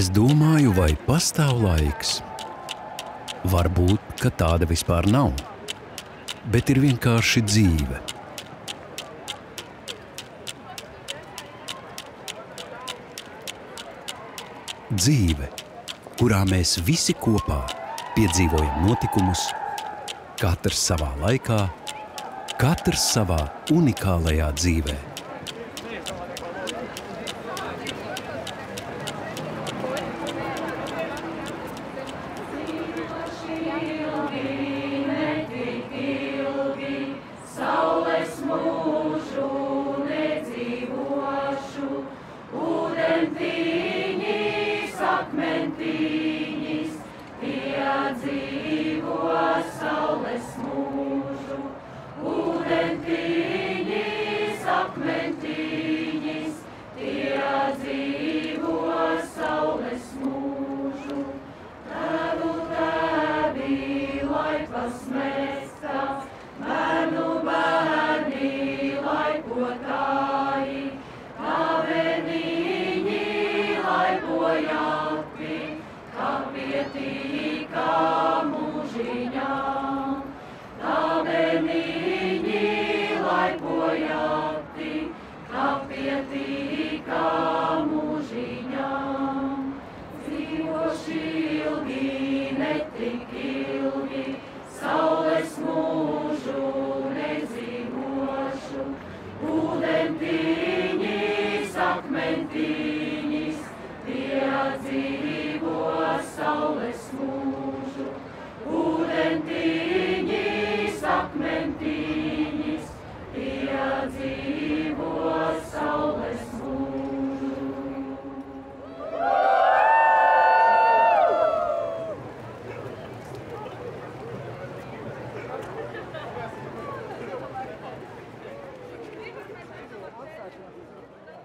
Es domāju, vai pastāv laiks. Varbūt, ka tāda vispār nav, bet ir vienkārši dzīve. Dzīve, kurā mēs visi kopā piedzīvojam notikumus, katrs savā laikā, katrs savā unikālajā dzīvē.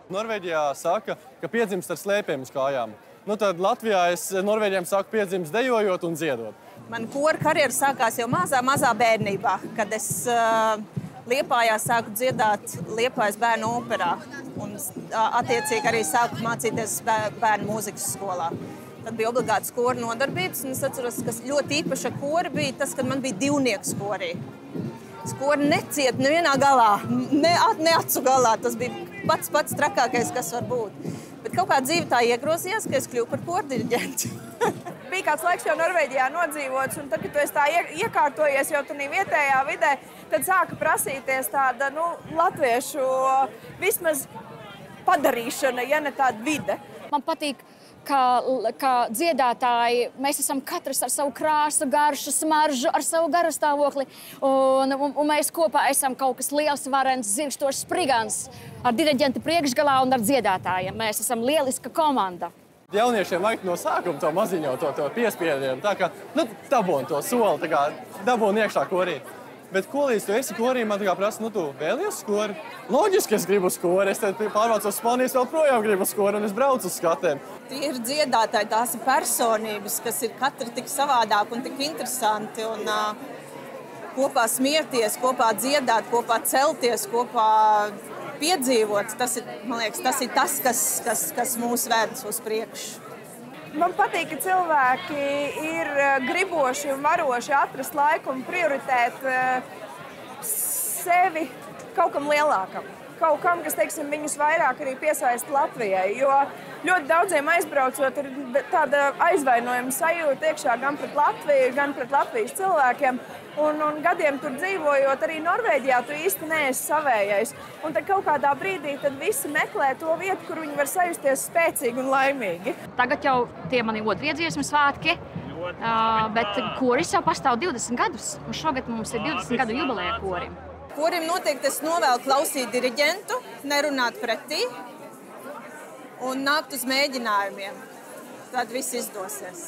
Norvēģijā saka, ka piedzimst ar slēpēm uz kājām. Nu tad Latvijā es Norvēģiem saku piedzimst dejojot un dziedot. Man kora karjera sākās jau mazā bērnībā, kad es Liepājā sāku dziedāt Liepājas bērnu operā. Un attiecīgi arī sāku mācīties bērnu mūzikas skolā. Tad bija obligāts kora nodarbības, un es atceros, kas ļoti īpaša kora bija tas, kad man bija divnieks korī. Kora neciet nevienā galā, ne acu galā. Tas bija pats trakākais, kas var būt. Bet kaut kā dzīve tā iegrozījās, ka es kļuvu par kordiriģentu. Bija kāds laiks jau Norvēģijā nodzīvots, un tad, kad tu esi tā iekārtojies jau tādā vietējā vidē, tad sāka prasīties tāda, latviešu vismaz padarīšana, ja ne tāda vide. Man patīk, ka dziedātāji, mēs esam katrs ar savu krāsu, garšu, smaržu, ar savu garastāvokli, un mēs kopā esam kaut kas liels, varens, zirgstošs sprigans ar diriģenta priekšgalā un ar dziedātājiem. Mēs esam lieliska komanda. Jauniešiem vajag no sākuma to maziņo, to piespiedienu, tā kā, dabūn to soli, tā kā dabūn iekšā korī. Bet ko līdz tu esi korī, man tā kā prasa, tu vēlies uz kori? Loģiski es gribu uz kori, es te pārvācu uz Spānijas, vēl projām gribu uz kori, un es braucu uz skatēm. Tie ir dziedātāji, tās ir personības, kas ir katri tik savādāk un tik interesanti, un kopā smieties, kopā dziedāt, kopā celties, kopā piedzīvot. Tas ir, man liekas, kas mūs ved uz priekšu. Man patīk, ka cilvēki ir griboši un varoši atrast laiku un prioritēt sevi kaut kam lielākam. Kaut kam, kas, teiksim, viņus vairāk arī piesaista Latvijai, jo ļoti daudziem aizbraucot ir tāda aizvainojuma sajūta iekšā gan pret Latviju, gan pret Latvijas cilvēkiem. Un gadiem tur dzīvojot, arī Norvēģijā tu īsti neesi savējais. Un tad kaut kādā brīdī tad visi meklē to vietu, kur viņi var sajusties spēcīgi un laimīgi. Tagad jau tie mani otrie dziesmu svētki, bet koris jau pastāv 20 gadus. Un šogad mums ir 20 gadu jubileja korim. Korim noteikti es novēlu klausīt diriģentu, nerunāt pretī un nākt uz mēģinājumiem. Tad viss izdosies.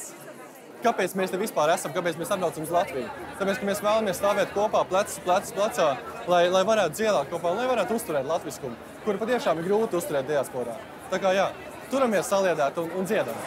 Kāpēc mēs te vispār esam, kāpēc mēs atbraucam uz Latviju? Tāpēc, ka mēs vēlamies stāvēt kopā plecs plecā, lai varētu dziedāt kopā, lai varētu uzturēt latviskumu, kuru patiešām ir grūti uzturēt diasporā. Tā kā jā, turamies saliedēt un dziedam.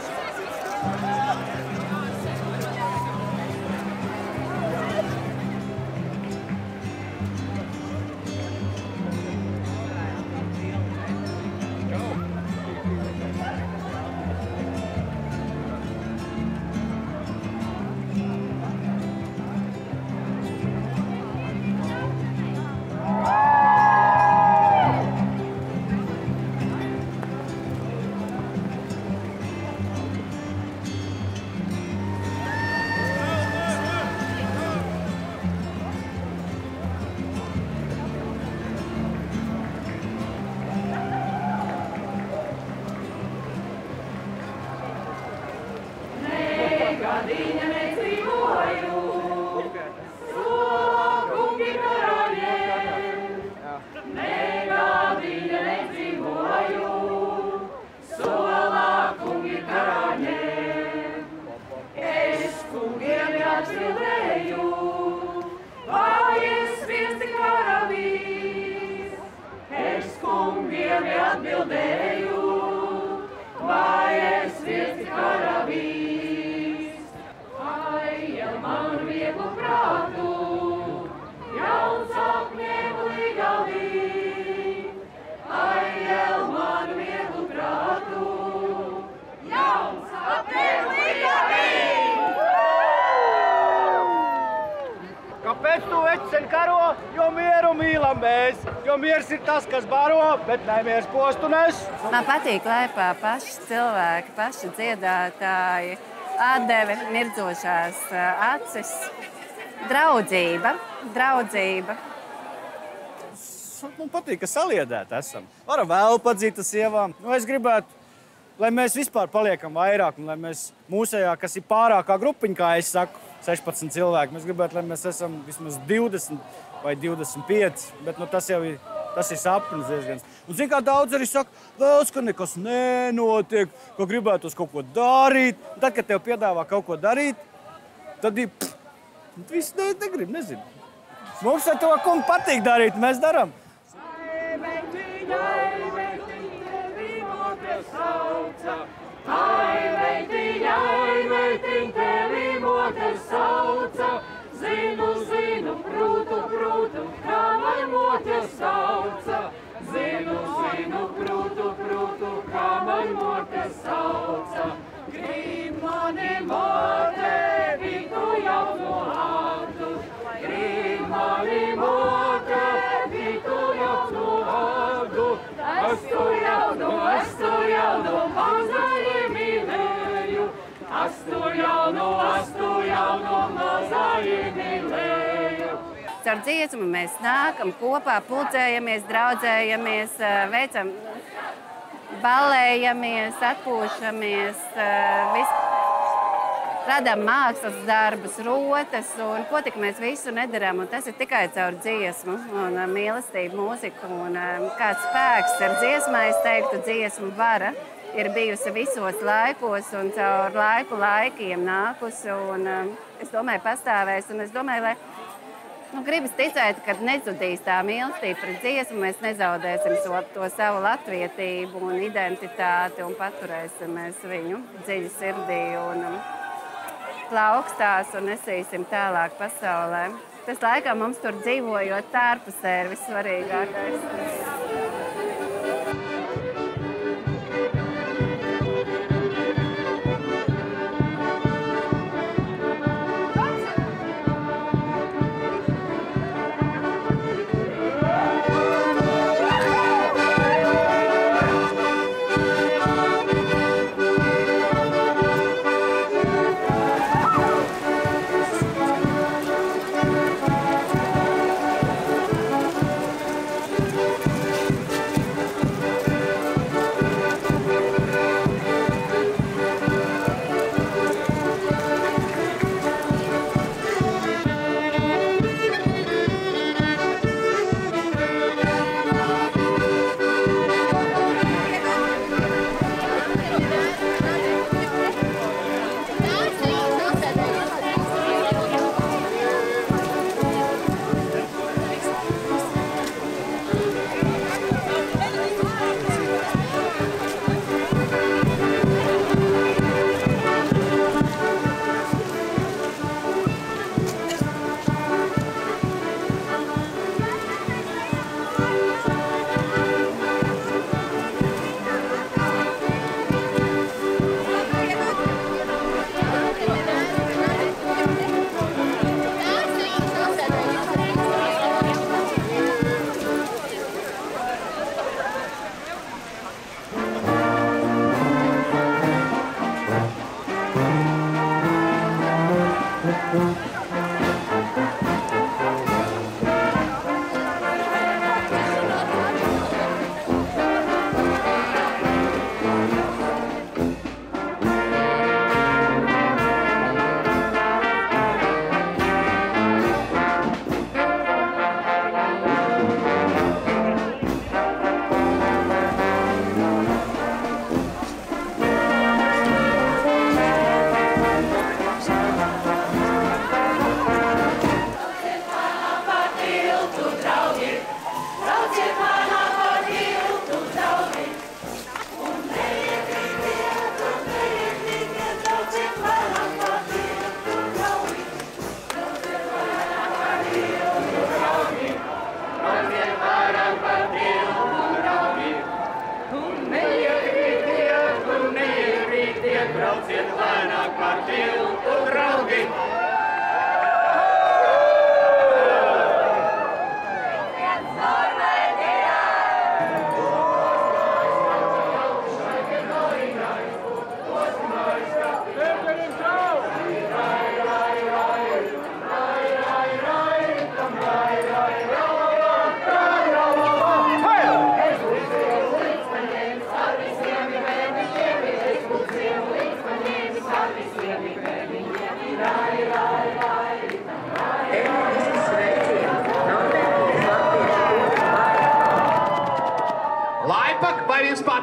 aizbildēju, vai es viesti karavīrs. Es kungiem atbildēju, vai es viesti karavīrs. Ai, ja man vieglu prātu, jauns apņēmu līgalī. Ai, ja man vieglu prātu, jauns apņēmu līgalī. Kāpēc tu vecen karo? Jo mieru mīlam mēs, jo miers ir tas, kas baro, bet nemiers postu nes. Man patīk Laipā paši cilvēki, paši dziedātāji, atdeve, mirdzošās acis, draudzība. Man patīk, ka saliedēti esam. Varam vēl padzīt ar sievām. Es gribētu, lai mēs vispār paliekam vairāk, un lai mēs mūsējā, kas ir pārākā grupiņa, kā es saku, 16 cilvēki. Mēs gribētu, lai mēs esam vismaz 20 vai 25, bet tas jau ir, tas ir sapnis diezgan. Un zin, kā daudz arī saka, vēlas, ka nekas nenotiek, ka gribētos kaut ko darīt. Un tad, kad tev piedāvā kaut ko darīt, tad ir, viss negrib, nezinu. Mums ar to, ko man patīk darīt, mēs darām. Ai, meitiņ, tevi mote sauca, zinu, prūtu, kā man mote sauca. Zinu, prūtu, kā man mote sauca. Grib mani mote, vitu jaunu vārdu. Grib mani mote, vitu jaunu vārdu. Es tu jaunu, mazaļi mīlēju. Es tu jaunu, mazaļi mīlēju. Caur dziesmu mēs nākam kopā, pulcējamies, draudzējamies, veicam, ballējamies, atpūšamies, radām mākslas darbus, rotas, un ko tik mēs visu nedarām, un tas ir tikai caur dziesmu un mīlestību, mūziku, un kāds spēks ar dziesmā, es teiktu, dziesmu vara ir bijusi visos laikos un caur laikiem nākusi, un es domāju, pastāvēs, un es domāju, lai gribas ticēt, ka nezudīs tā mīlestība pret dziesmu, mēs nezaudēsim to savu latvietību un identitāti un paturēsimies viņu dziļi sirdī un plaukstās un nesīsim tālāk pasaulē. Tas laikam mums tur dzīvojot tārpusē ir vissvarīgākais.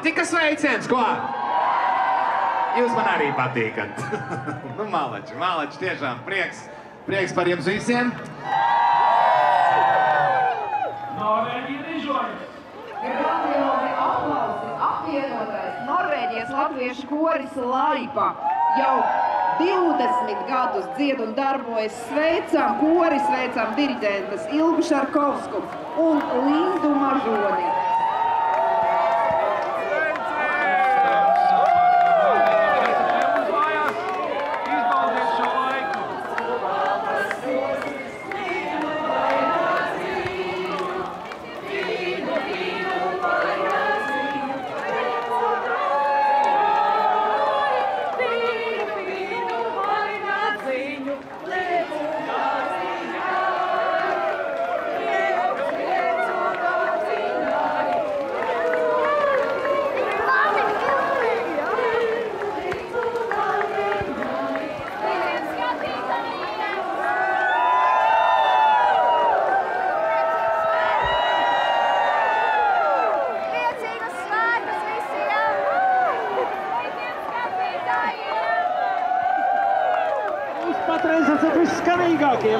patika sveiciens, ko? Jūs man arī patīkat. Nu, malači, tiešām prieks par jums visiem. Grandiozi aplausi apvienotais Norvēģijas latviešu koris Laipa. Jau 20 gadus dzied un darbojas. Sveicam kori, sveicam diriģentas Ilgu Šarkovsku un Lindu Mažoni. Patreiz esat visskanīgākie.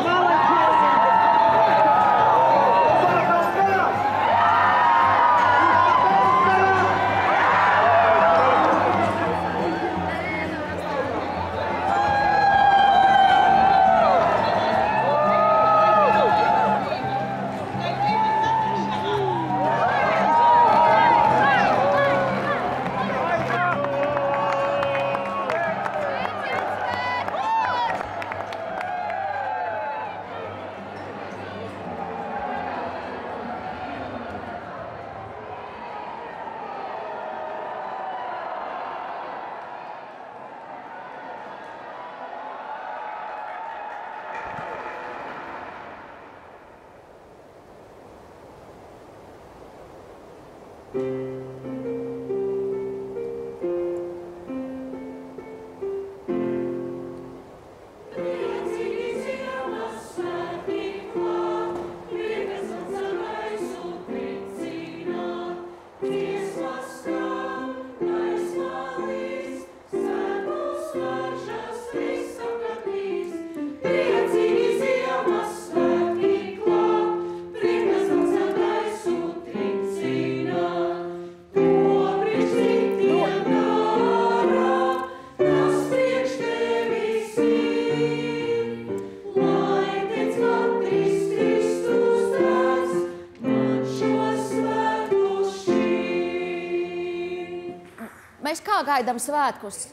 Mēs kā gaidām svētkus?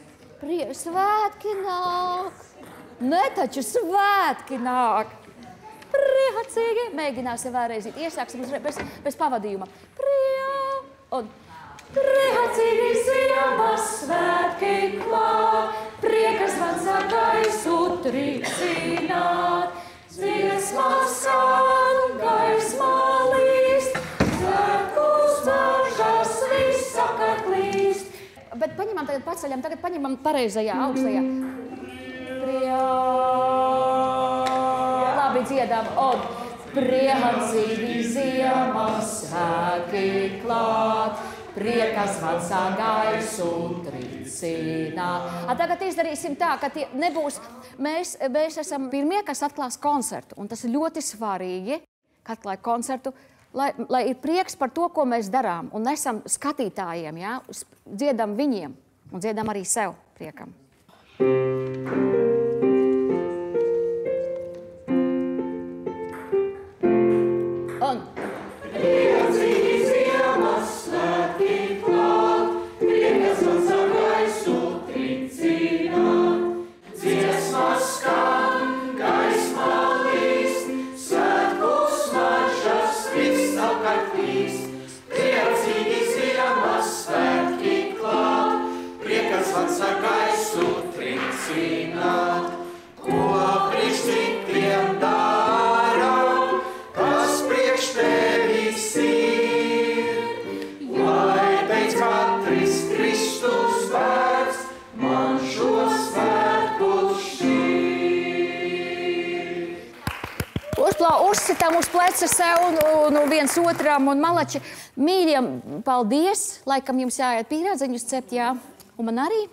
Svētki nāk! Ne taču svētki nāk! Priecīgi! Mēģināsim vēlreiz. Iesāksim bez pavadījuma. Priecīgi ziemas svētki klāt, priekas man sagaisu tricināt. Dziesmas skan, gaismā līst, svētkus bažas visapkārt līst. Bet paņemam tagad paceļam, tagad paņemam pareizajā, augstajā. Labi dziedām. Priecīgi ziemas svētki klāt, priekas man sagaisu tricināt. Tagad izdarīsim tā, ka nebūs, mēs esam pirmie, kas atklās koncertu. Un tas ir ļoti svarīgi, ka atklāja koncertu, lai ir prieks par to, ko mēs darām. Un nesam skatītājiem, ja? Dziedam viņiem un dziedam arī sev priekam. Un priecīgi ziemas svētki klāt, priekas man sagaisu tricināt. Dziesmas skan, gaismā līst, svētkus mažas visapkārt līst. Priecīgi ziemas svētki klāt, priekas man sagaisu tricināt. uzsitām uz pleca sev un viens otram un malači. Mīļiem, paldies. Laikam jums jāiet pīrādziņus cept, jā. Un man arī.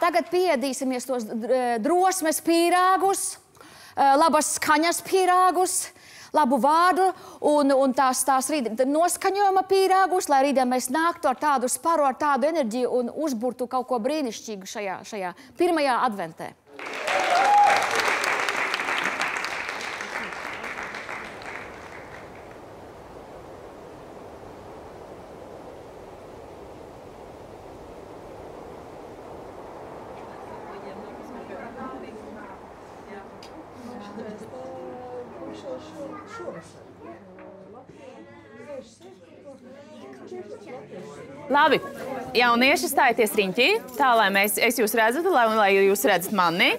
Tagad pieēdīsimies tos drosmes pīrāgus, labas skaņas pīrāgus, labu vārdu un tās noskaņojuma pīrāgus, lai rītdien mēs nāktu ar tādu sparu, ar tādu enerģiju un uzburtu kaut ko brīnišķīgu šajā pirmajā adventē. Labi, jaunieši stājieties riņķī, tā lai es jūs redzatu, lai jūs redzat mani.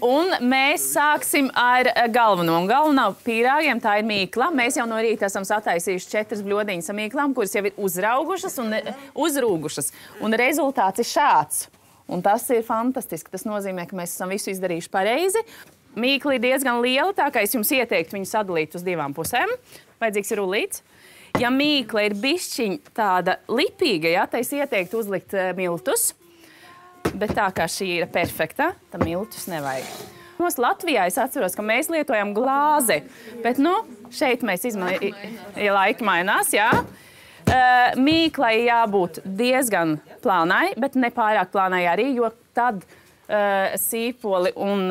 Un mēs sāksim ar galveno. Un galvenā pīrāgiem tā ir mīkla. Mēs jau no rīta esam sataisījuši 4 bļodiņas ar mīklām, kuras jau ir uzraugušas un uzrūgušas. Un rezultāts ir šāds. Un tas ir fantastiski. Tas nozīmē, ka mēs esam visu izdarījuši pareizi. Mīkla ir diezgan liela, tā kā es jums ieteiktu viņu sadalīt uz 2 pusēm. Vajadzīgs ir rullīts. Ja mīkla ir bišķiņ tāda lipīga, ja, tad es ieteiktu uzlikt miltus. Bet tā kā šī ir perfekta, tad miltus nevajag. Mums Latvijā es atceros, ka mēs lietojam glāzi. Bet, šeit mēs ja laiki mainās, jā. Mīklai jābūt diezgan plānai, bet ne pārāk plānai arī, jo tad sīpoli un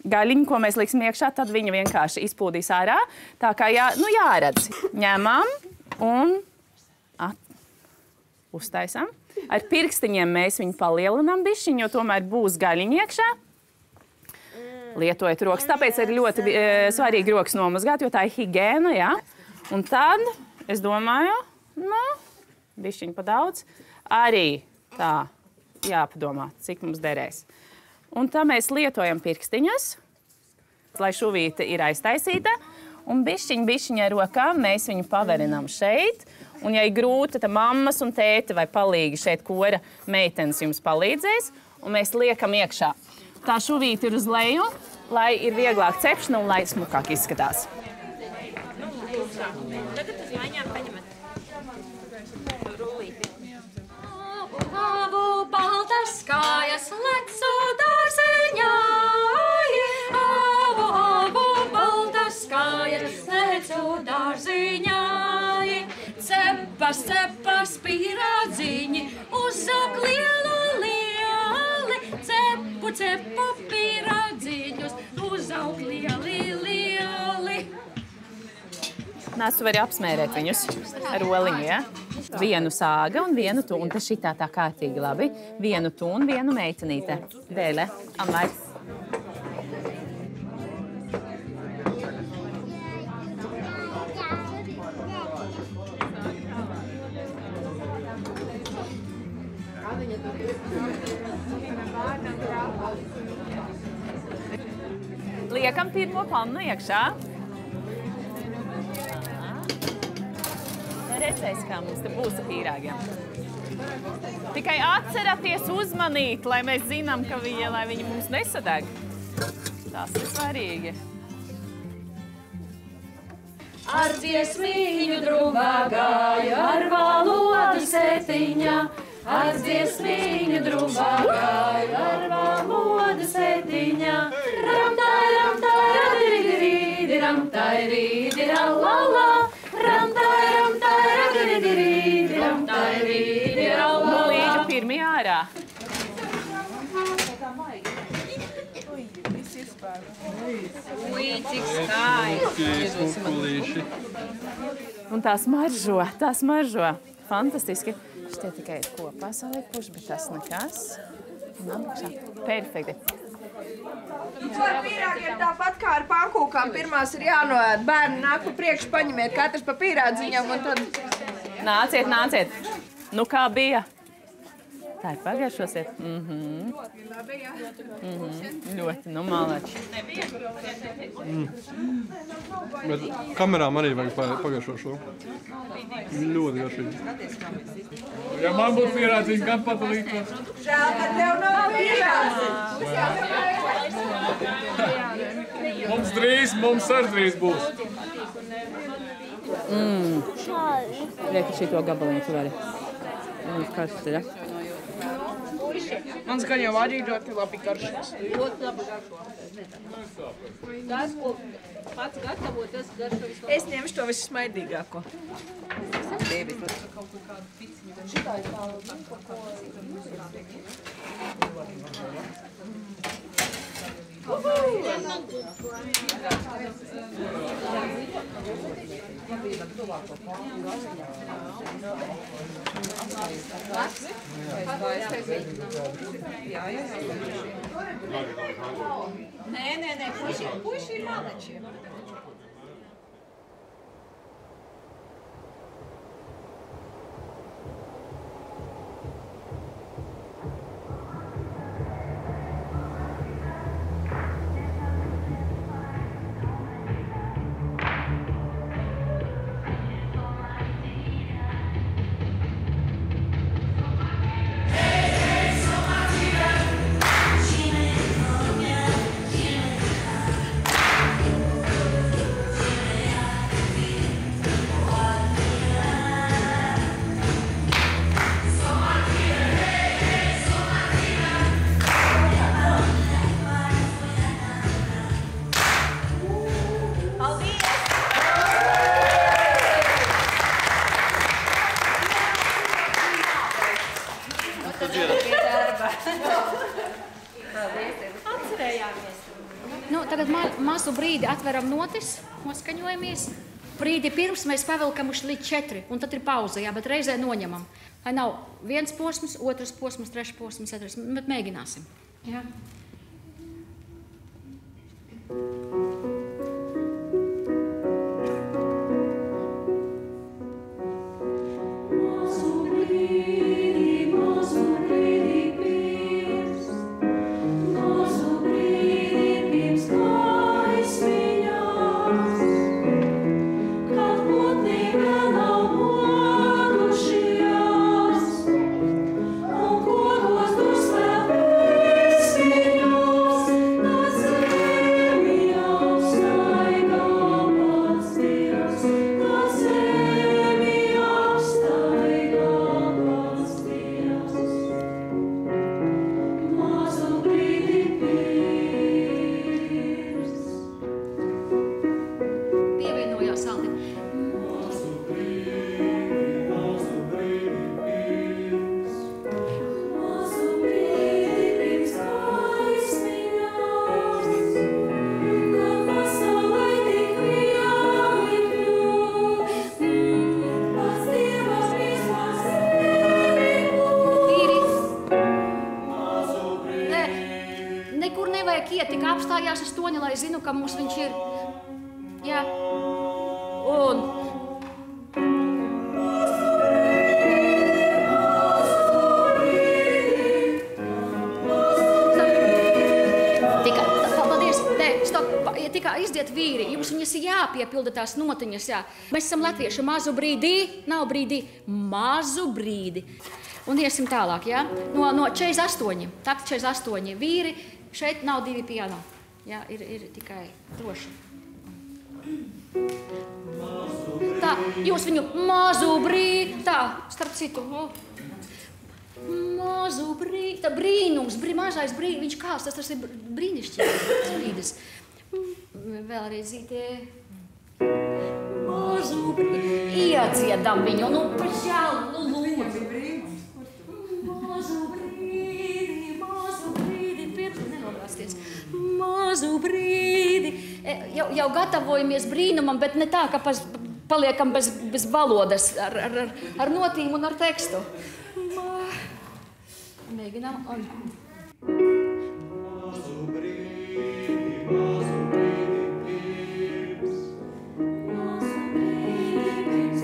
gaļiņu, ko mēs liksim iekšā, tad viņa vienkārši izpūdīs ārā. Tā kā jāredz. Ņemam un uztaisam. Ar pirkstiņiem mēs viņu palielinām bišķiņu, jo tomēr būs gaļiņa iekšā. Lietojat rokas. Tāpēc ir ļoti svarīgi rokas nomazgāt, jo tā ir higēna, jā. Un tad, es domāju, bišķiņu pa daudz, arī tā jāpadomā, cik mums derēs. Un tā mēs lietojam pirkstiņas, lai šuvīte ir aiztaisīta. Un bišķiņ ar rokām mēs viņu paverinām šeit. Un, ja ir grūti, tad mammas un tēti vai palīgi šeit kora meitenes jums palīdzēs. Un mēs liekam iekšā. Tā šuvīte ir uz leju, lai ir vieglāk cepšana un lai smukāk izskatās. Tagad uz maiņām paņemat rullīti. Abu baltas kājas lecu dārziņā. Abu baltas kājas lecu dārziņā. Cepas pīrādziņi, uzsāk lieli. Cepu pīrādziņus, uzsāk lieli. Nāc, tu vari apsmērēt viņus ar oliņu, ja? Vienu sāga un vienu tu, un tas šitā tā kārtīgi labi. Vienu tu un vienu meitenīte. Dēle, amlaiks. Liekam pirmo pannu iekšā. Redzēs, kā mums te būs ar pīrāgiem. Tikai atceraties uzmanīt, lai mēs zinām, ka lai viņi mums nesadeg. Tas ir svarīgi. Ar dziesmīņu drūmā gāja, ar valodu sētiņā. Ar dziesmīņu drūmā gāja, ar valodu sētiņā. Ramtai, ramtai, radiridi, ramtai, ridi, rallala. Ramtai, ramtai, radiridi, ramtai, ridi, rallala. Nu, līdzi pirmie ārā. Ui, cik skaisti. Un tā smaržo. Fantastiski. Šitie tikai ir kopā salikuši, bet tas nekas. Perfekti. Ar pīrāgiem tāpat kā ar pankūkām. Pirmās ir jānoēd. Bērni nāk pa priekšu, paņemiet katrs pa pīrādziņam un tad... Nāciet. Nu, kā bija? Tā ir pagaršosiet. Ļoti, malači. Bet kamerām arī vajag pagaršot šo. Ļoti garšīgi. Ja man būtu pīrādziņš, gan patalītos. Žēl, ka tev nav pīrādziņš. Mums arī drīz būs. Lieki šito gabaliņu tu vari. Karsts ir, ja? Mans gan jau arī ļoti labi garšos. Ļoti labi garšo. Tas, ko pats gatavo, tas garšo visu. Es ņemšu to vissmaidīgāko. Nē, puiši ir maleči. Tagad mazu brīdi atveram notis, noskaņojamies. Brīdi pirms mēs pavilkam uz līdz 4, un tad ir pauze, jā, bet reizē noņemam. Lai nav viens posms, otrs posms, trešs posms, ceturks, bet mēģināsim. Jā. Apstājās uz toņa, lai zinu, ka mums viņš ir. Jā. Un. Paldies. Nē, stop. Ja tikai izdiet vīri, jums viņas jāpiepilda tās notiņas, jā. Mēs esam latvieši mazu brīdī, nav brīdī, mazu brīdi. Un iesim tālāk, jā. No 48, takt 48 vīri. Šeit nav 2 piano. Jā, ir tikai droši. Tā, jūs viņu mazu brīdi, tā, starp citu. Mazu brīdi, tā brīnums, mazais brīdi, viņš kāds, tas ir brīnišķīgs brīdis. Vēlreiz zītē. Mazu brīdi, iedziedam viņu, nu, pašālu, nu, lūdzu. Mazu brīdi. Jau gatavojamies brīnumam, bet ne tā, ka paliekam bez valodas ar notīm un ar tekstu. Mēģinām. Mazu brīdi, mazu brīdi pirms. Mazu brīdi pirms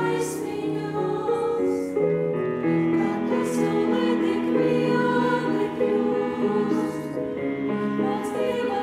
aizmiņās. Kad tas jau netik viegli kļūst. Mazu brīdi,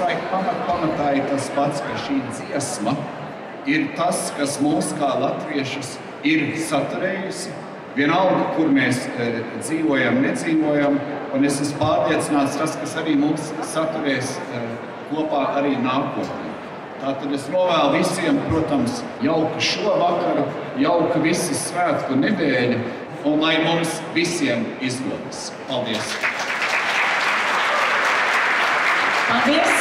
visai pamatā ir tas pats, ka šī dziesma ir tas, kas mūs kā latviešus ir saturējusi. Vienalga, kur mēs dzīvojam, nedzīvojam, un es esmu pārliecināts tas, kas arī mums saturēs kopā arī nākotnē. Tātad es novēlu visiem, protams, jauku šo vakaru, jauku visi svētku nedēļu, un lai mums visiem izdodas. Paldies! Paldies!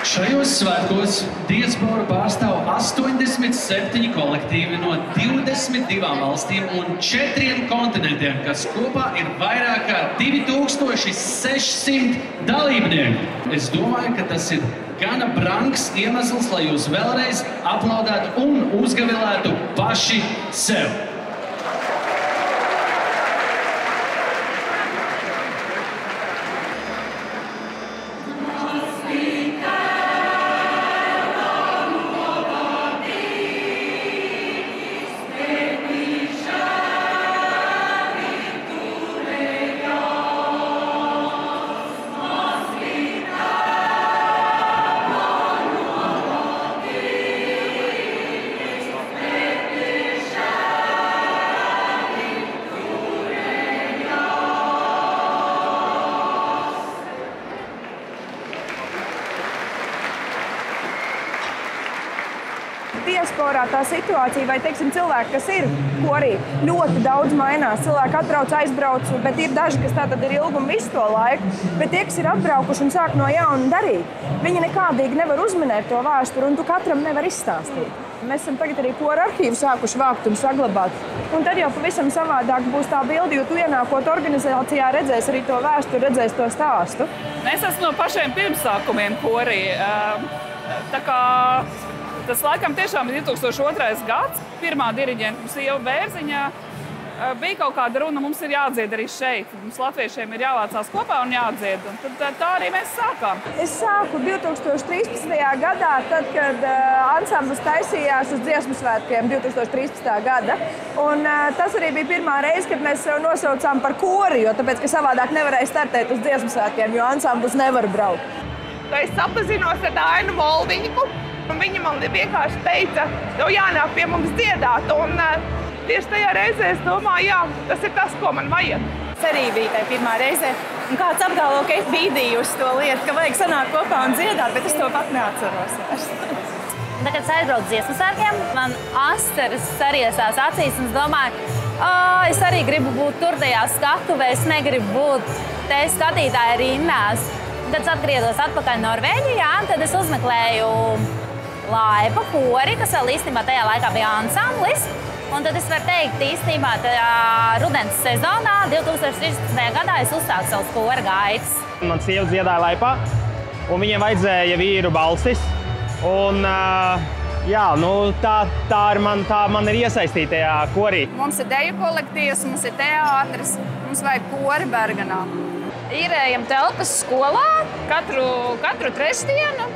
Šajos svētkos diasporu pārstāv 87 kolektīvi no 22 valstīm un 4 kontinentiem, kas kopā ir vairāk kā 2600 dalībnieku. Es domāju, ka tas ir gana brangs iemesls, lai jūs vēlreiz aplaudētu un uzgavilētu paši sev. Diasporā tā situācija, vai, teiksim, cilvēki, kas ir korī, ļoti daudz mainās. Cilvēki atbrauc, aizbrauc, bet ir daži, kas tātad ir ilgumi visu to laiku. Bet tie, kas ir atbraukuši un sāk no jauna darīt, viņi nekādīgi nevar uzminēt to vēsturi, un tu katram nevar izstāstīt. Mēs esam tagad arī kora arhīvu sākuši vākt un saglabāt. Un tad jau pavisam savādāk būs tā bilde, jo tu ienākot organizācijā redzēs arī to vēsturi, redzēs to stāstu. Es esmu no pašiem pirmsākumiem korī. Tā kā tas laikam tiešām ir 2002. gads. Pirmā diriģenta mums Ieva Bērziņā. Bija kaut kāda runa, mums ir jādzied arī šeit. Mums latviešiem ir jāvācās kopā un jādzied. Un tad tā arī mēs sākām. Es sāku 2013. gadā, tad, kad ansamblis taisījās uz dziesmu svētkiem 2013. gada. Un tas arī bija pirmā reize, kad mēs sev nosaucām par kori, jo tāpēc, ka savādāk nevarēja startēt uz dziesmu svētkiem, jo ansamblis nevar braukt. Es sapazinos ar Dainu Moldīku. Viņa man vienkārši teica, tev jānāk pie mums dziedāt. Un tieši tajā reizē es domāju, jā, tas ir tas, ko man vajag. Es arī biju tajā pirmā reizē. Un kāds apgalvo, ka es bīdījusi to lietu, ka vajag sanākt kopā un dziedāt, bet es to pat neatceros vairs. Tad, kad es aizbraucu dziesmu svētkiem, man asaras sariesās acīs, un es domāju, es arī gribu būt tur tajā skatuvē, es negribu būt te skatītāja rindās. Tad es atgriezos atpakaļ Norvēģijā, un tad es uzmeklēju Laipa kori, kas vēl īstenībā tajā laikā bija ansamblis. Un tad es varu teikt, īstenībā tajā rudens sezonā, 2013. gadā, es uzsāku savus kora gaitas. Man sieva dziedāja Laipā, un viņiem vajadzēja vīru balsis. Un, jā, nu, tā man ir iesaistīta tajā korī. Mums ir deju kolektīvs, mums ir teātris, mums vajag kori Bergenā. Īrējam telpas skolā katru trešdienu.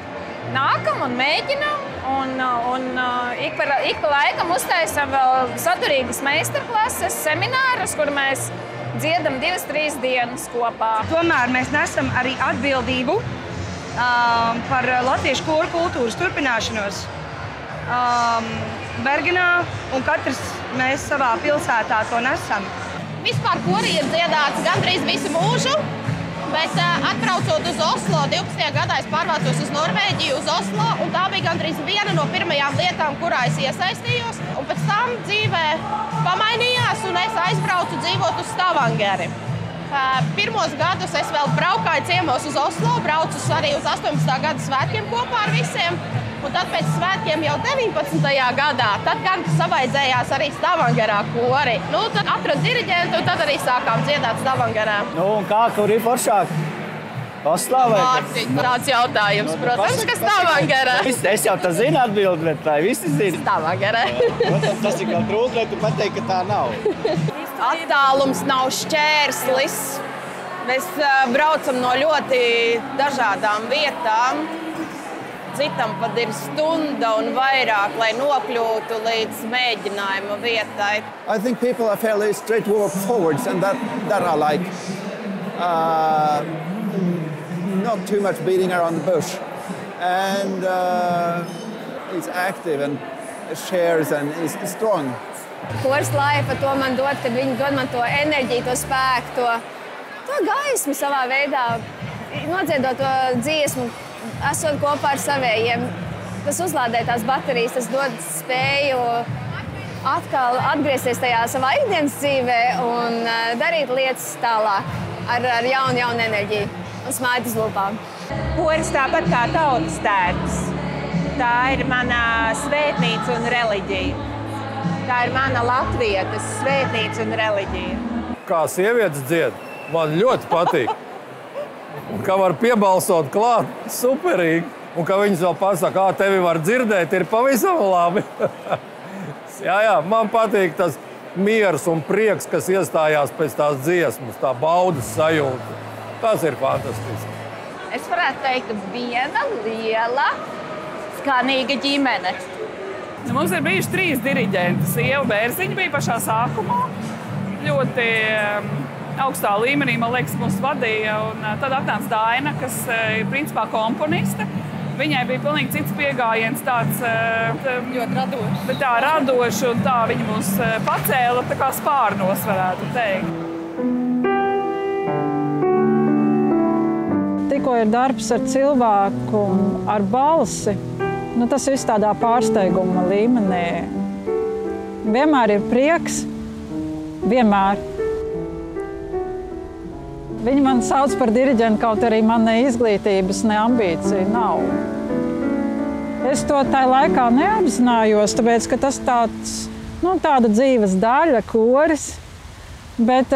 Nākam un mēģinam, un ik pa laikam uztaisam vēl saturīgas meistarklases, seminārus, kur mēs dziedam 2-3 dienas kopā. Tomēr mēs nesam arī atbildību par latviešu koru kultūras turpināšanos Bergenā, un katrs mēs savā pilsētā to nesam. Vispār kori ir dziedāts gandrīz visu mūžu. Bet atbraucot uz Oslo, 12. gadā es pārvācos uz Norvēģiju, uz Oslo, un tā bija gandrīz viena no pirmajām lietām, kurā es iesaistījos. Un pēc tam dzīvē pamainījās, un es aizbraucu dzīvot uz Stavangeri. Pirmos gadus es vēl braukāju ciemos uz Oslo, braucu arī uz 18. gada svētkiem kopā ar visiem. Un tad pēc svētkiem jau 19. gadā, tad gan savaidzējās arī Stavangerā kori. Nu, tad atradu diriģentu, un tad arī sākām dziedāt Stavangerā. Nu, un kā, kur ir foršāk? Oslā vai? Mārtiņ, tāds jautājums, protams, ka Stavangerā. Es jau tā zinu atbildi, bet tā visi zina. Stavangerā. Protams, tas ir kā grūti, lai tu pateiktu, ka tā nav. Attālums nav šķērslis. Mēs braucam no ļoti dažādām vietām. Citam pat ir stunda un vairāk, lai nokļūtu līdz mēģinājuma vietai. I think people are fairly straightforward and that I like. not too much beating around the bush. And it's active and shares and is strong. Koris Laipa to man dod, kad viņi dod man to enerģiju, to spēku, to gaismu savā veidā. Nodziedot to dziesmu, esot kopā ar savējiem. Tas uzlādē tās baterijas, tas dod spēju atkal atgriezties tajā savā ikdienas dzīvē un darīt lietas tālāk ar jaunu enerģiju un smaidu uz lūpām. Koris tāpat kā tautas tērps. Tā ir mana svētnīca un reliģija. Tā ir mana latvietes svētnīca un reliģija. Kā sievietes dzied, man ļoti patīk. Un kā var piebalsot klāt, superīgi. Un kā viņas vēl pasaka, tevi var dzirdēt, ir pavisam labi. Jā, man patīk tas miers un prieks, kas iestājās pēc tās dziesmas, tā baudas sajūta. Tas ir fantastiski. Es varētu teikt, viena liela, skanīga ģimene. Mums ir bijuši 3 diriģenti. Sieva Bērziņa bija pašā sākumā. Ļoti augstā līmenī, man liekas, mūs vadīja. Un tad atnāca Daina, kas ir principā komponiste. Viņai bija pilnīgi cits pieejams, tāds ļoti radošs. Bet tā radošs un tā viņa mūs pacēla tā kā spārnos, varētu teikt. Tikko ir darbs ar cilvēku un ar balsi, tas viss tādā pārsteiguma līmenī. Vienmēr ir prieks, vienmēr. Viņi man sauc par diriģentu, kaut arī man ne izglītības, ne ambīcija nav. Es to tajā laikā neapzinājos, tāpēc, ka tas tāda dzīves daļa, koris, bet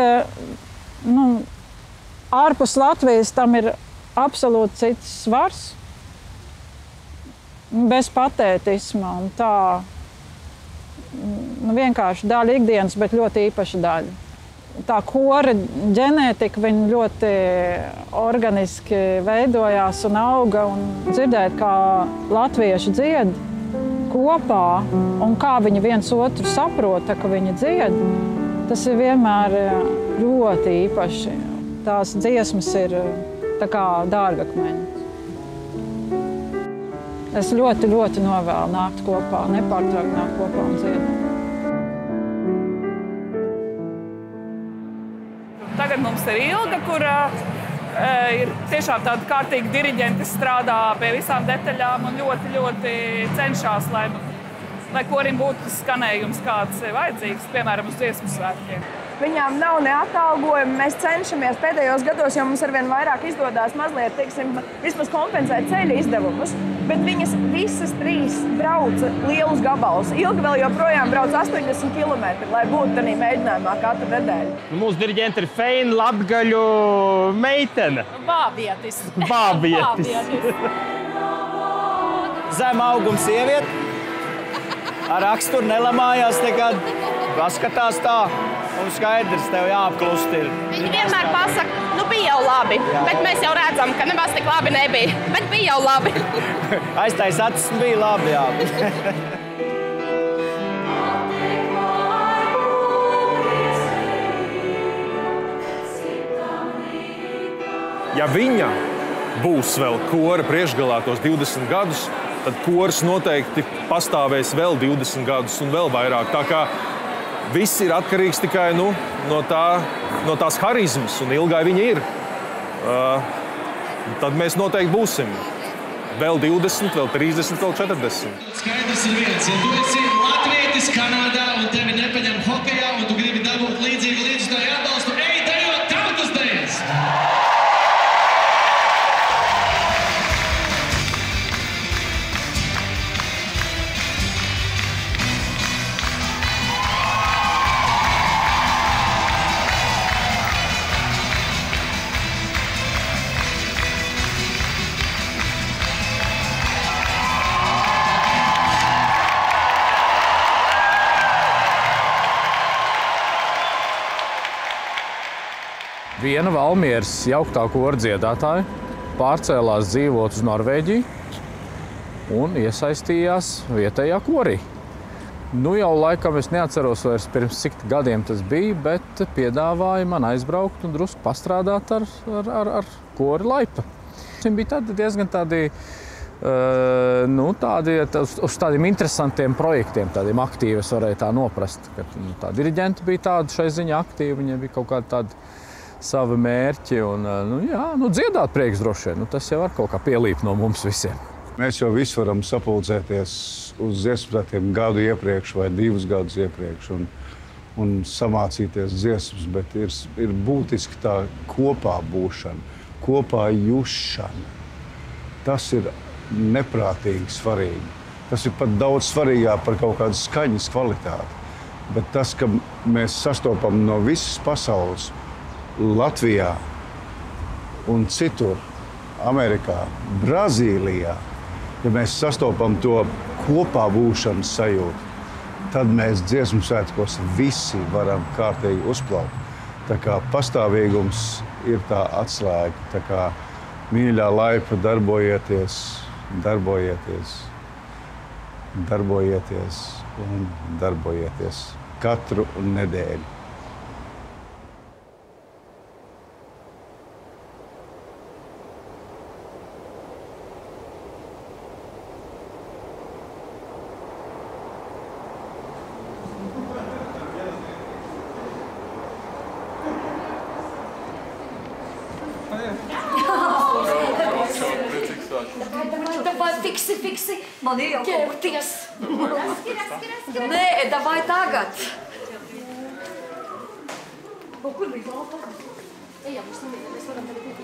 ārpus Latvijas tam ir absolūti cits svars, bez patētisma un tā vienkārši daļa ikdienas, bet ļoti īpaša daļa. Tā kora ģenētika viņa ļoti organiski veidojās un auga. Un dzirdēt, kā latvieši dzied kopā un kā viņi viens otru saprota, ka viņi dzied, tas ir vienmēr ļoti īpaši. Tās dziesmas ir tā kā dārgakmeņi. Es ļoti, ļoti novēlu nākt kopā, nepārtraukt nākt kopā un dziedāt. Tagad mums ir Ilga, kura ir tiešām tāda kārtīga diriģente, kas strādā pie visām detaļām un ļoti, ļoti cenšas, lai korim būtu skanējums, kāds ir vajadzīgs, piemēram, uz dziesmu svētkiem. Viņām nav ne atalgojumi, mēs cenšamies pēdējos gados, jo mums arvien vairāk izdodās mazliet, teiksim, vismaz kompensēt ceļa izdevumus, bet viņas visas 3 brauca lielus gabalus. Ilga vēl joprojām brauc 80 km, lai būtu tādā mēģinājumā katru nedēļu. Mūsu diriģente ir feina latgaļu meitene. Bābietis. Zem auguma sieviete, ar raksturu nelamājās nekad, paskatās tā. Un skaidrs, tev jāapklust ir. Viņi vienmēr pasaka, bija jau labi, bet mēs jau redzam, ka nemaz tik labi nebija. Bet bija jau labi. Aiztais acis bija labi, jā. Ja viņa būs vēl kora priekšgalā tos 20 gadus, tad koris noteikti pastāvēs vēl 20 gadus un vēl vairāk. Tā kā viss ir atkarīgs tikai no tās harizmas, un Ilgai viņa ir. Tad mēs noteikti būsim. Vēl 20, vēl 30, vēl 40. Skaidrs ir viens, ja tu esi latvietis Kanādā un tevi nepaņem hokejā un tu gribi dabūt līdzīgi līdzstāju atbalstu, ej dejot tautas dejas! Viena Valmieras jauktā kora dziedātāja pārcēlās dzīvot uz Norvēģiju un iesaistījās vietējā korī. Jau laikam es neatceros vairs pirms cik gadiem tas bija, bet piedāvāja man aizbraukt un drusku pastrādāt ar kori Laipa. bet viņi bija diezgan tādi, uz tādiem interesantiem projektiem, tādiem aktīvi es varēju tā noprast. Tā diriģenti bija tādi šai ziņā aktīvi, viņiem bija kaut kādi tādi savi mērķi un, dziedāt prieks droši vien. Tas jau var kaut kā pielīp no mums visiem. Mēs jau visi varam sapulcēties uz dziesmu svētkiem gadu iepriekš vai 2 gadus iepriekš un samācīties dziesmas, bet ir būtiski tā kopā būšana, kopā jušana. Tas ir neprātīgi svarīgi. Tas ir pat daudz svarīgāk par kaut kādu skaņas kvalitāti. Bet tas, ka mēs sastopam no visas pasaules, Latvijā un citur, Amerikā, Brazīlijā, ja mēs sastopam to kopā būšanas sajūtu, tad mēs dziesmu svētkos visi varam kārtīgi uzplaukt. Tā kā pastāvīgums ir tā atslēga. Tā kā mīļā laipa darbojieties, darbojieties, darbojieties un darbojieties katru nedēļu. Fiksi. Man ir jau ķerties. Nē, davai tagad. Kur bija lapa? Ejam, mēs varam tagad iet.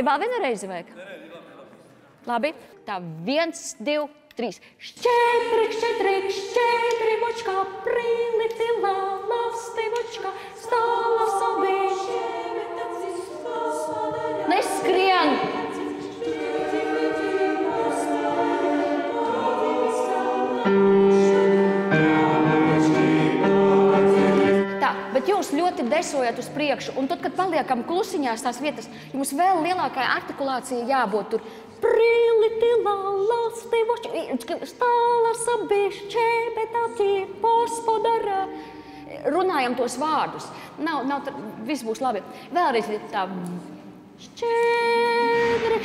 Vēl vienu reizi vajag? Labi. Tā 1, 2, 3. Šķēdri, močkā, priliti, lasti, močkā, stāla sabī. Neskrien! Bet jūs ļoti desojat uz priekšu, un tad, kad paliekam klusiņās tās vietas, jums vēl lielākai artikulācija jābūt tur. Priliti, lasti, stāla sabišķē, bet atī pospodara. Runājam tos vārdus. Nav, viss būs labi. Vēlreiz tā. Šķēdri,